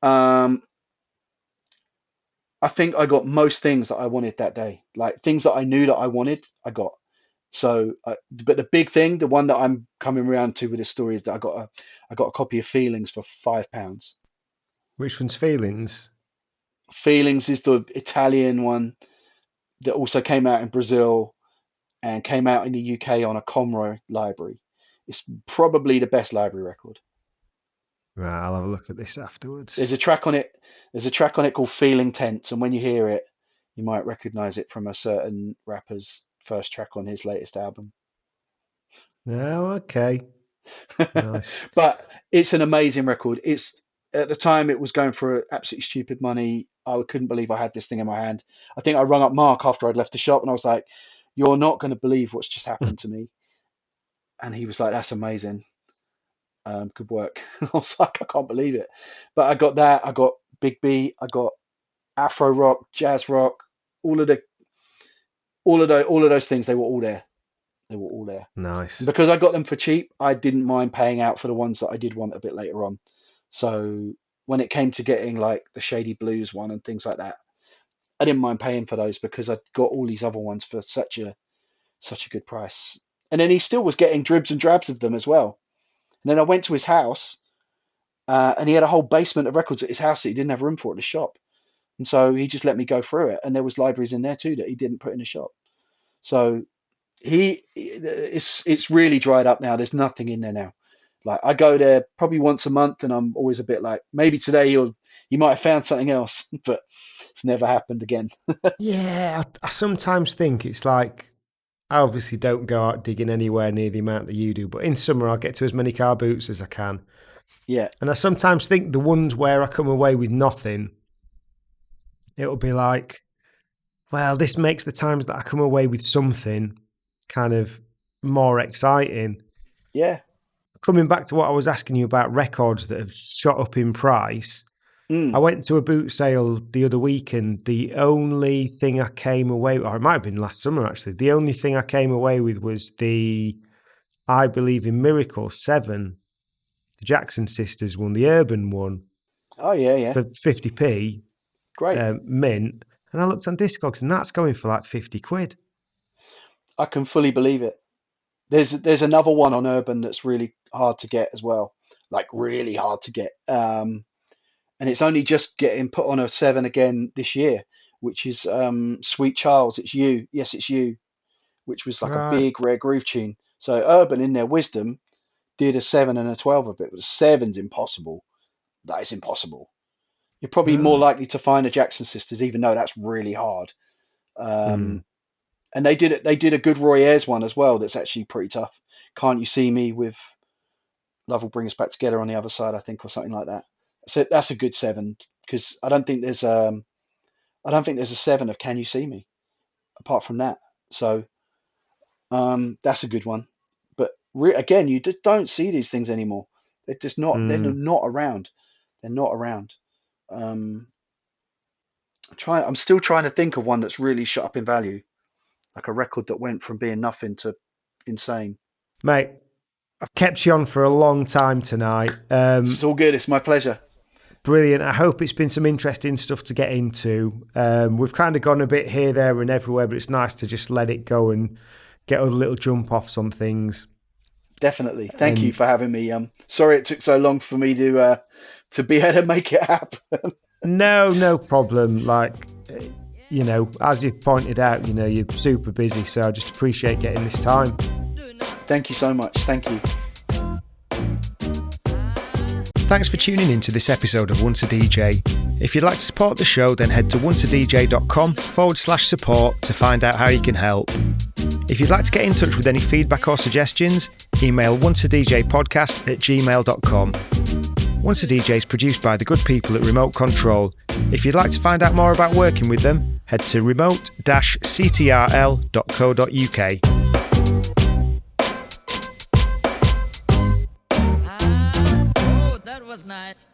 Um, I think I got most things that I wanted that day, like things that I knew that I wanted, I got. So, but the big thing, the one that I'm coming around to with this story is that I got a copy of Feelings for £5. Which one's Feelings? Feelings is the Italian one that also came out in Brazil and came out in the UK on a Comro library. It's probably the best library record. Right, I'll have a look at this afterwards. There's a track on it. There's a track on it called "Feeling Tense," and when you hear it, you might recognize it from a certain rapper's first track on his latest album. Oh, okay. Nice. But it's an amazing record. It's At the time it was going for absolutely stupid money. I couldn't believe I had this thing in my hand. I think I rung up Mark after I'd left the shop and I was like, "You're not going to believe what's just happened to me." And he was like, "That's amazing. Good work." I was like, "I can't believe it." But I got that. I got Big B. I got Afro rock, jazz rock, all of the all of those things. They were all there. They were all there. And Nice. because I got them for cheap, I didn't mind paying out for the ones that I did want a bit later on. So when it came to getting like the Shady Blues one and things like that, I didn't mind paying for those because I'd got all these other ones for such a good price. And then he still was getting dribs and drabs of them as well. And then I went to his house, and he had a whole basement of records at his house that he didn't have room for at the shop. And so he just let me go through it, and there was libraries in there too that he didn't put in the shop. So it's really dried up now. There's nothing in there now. Like I go there probably once a month, and I'm always a bit like, maybe today you might have found something else, but it's never happened again. Yeah, I sometimes think it's like I obviously don't go out digging anywhere near the amount that you do, but in summer I'll get to as many car boots as I can. Yeah, And I sometimes think the ones where I come away with nothing, it'll be like, well, this makes the times that I come away with something kind of more exciting. yeah, Coming back to what I was asking you about records that have shot up in price, I mm. went to a boot sale the other week, and the only thing I came away with, or it might have been last summer actually, the only thing I came away with was the I Believe in Miracles 7, the Jackson Sisters one, the urban one, Oh yeah, yeah, for 50p great. mint. And I looked on Discogs, and that's going for like 50 quid. I can fully believe it. There's another one on Urban that's really hard to get as well, like really hard to get. And it's only just getting put on a 7 again this year, which is Sweet Charles. It's You, yes, it's You, which was like a Right. big rare groove tune. So Urban, in their wisdom, did a 7 and a 12 of it, but seven's impossible. That is impossible. You're probably more Right. likely to find a Jackson Sisters, even though that's really hard. Hmm. Um, and they did it. They did a good Roy Ayers one as well. That's actually pretty tough. Can't You See Me with Love will bring us back together on the other side, I think, or something like that. So that's a good 7, because I don't think there's a 7 of Can You See Me apart from that. So that's a good one. But again, you just don't see these things anymore. They're just not. They're not around. They're not around. I'm still trying to think of one that's really shot up in value, like a record that went from being nothing to insane. Mate, I've kept you on for a long time tonight. It's all good. It's my pleasure. Brilliant. I hope it's been some interesting stuff to get into. We've kind of gone a bit here, there and everywhere, but it's nice to just let it go and get other little jump offs on things. Definitely. Thank you for having me. Sorry it took so long for me to be able to make it happen. No problem. Like, you know, as you've pointed out, you know, you're super busy, so I just appreciate getting this time. Thank you so much. Thank you. Thanks for tuning in to this episode of Once a DJ. If you'd like to support the show, then head to onceadj.com/support to find out how you can help. If you'd like to get in touch with any feedback or suggestions, email onceadjpodcast@gmail.com. Once a DJ is produced by the good people at Remote Control. If you'd like to find out more about working with them, head to remote-ctrl.co.uk. Was nice.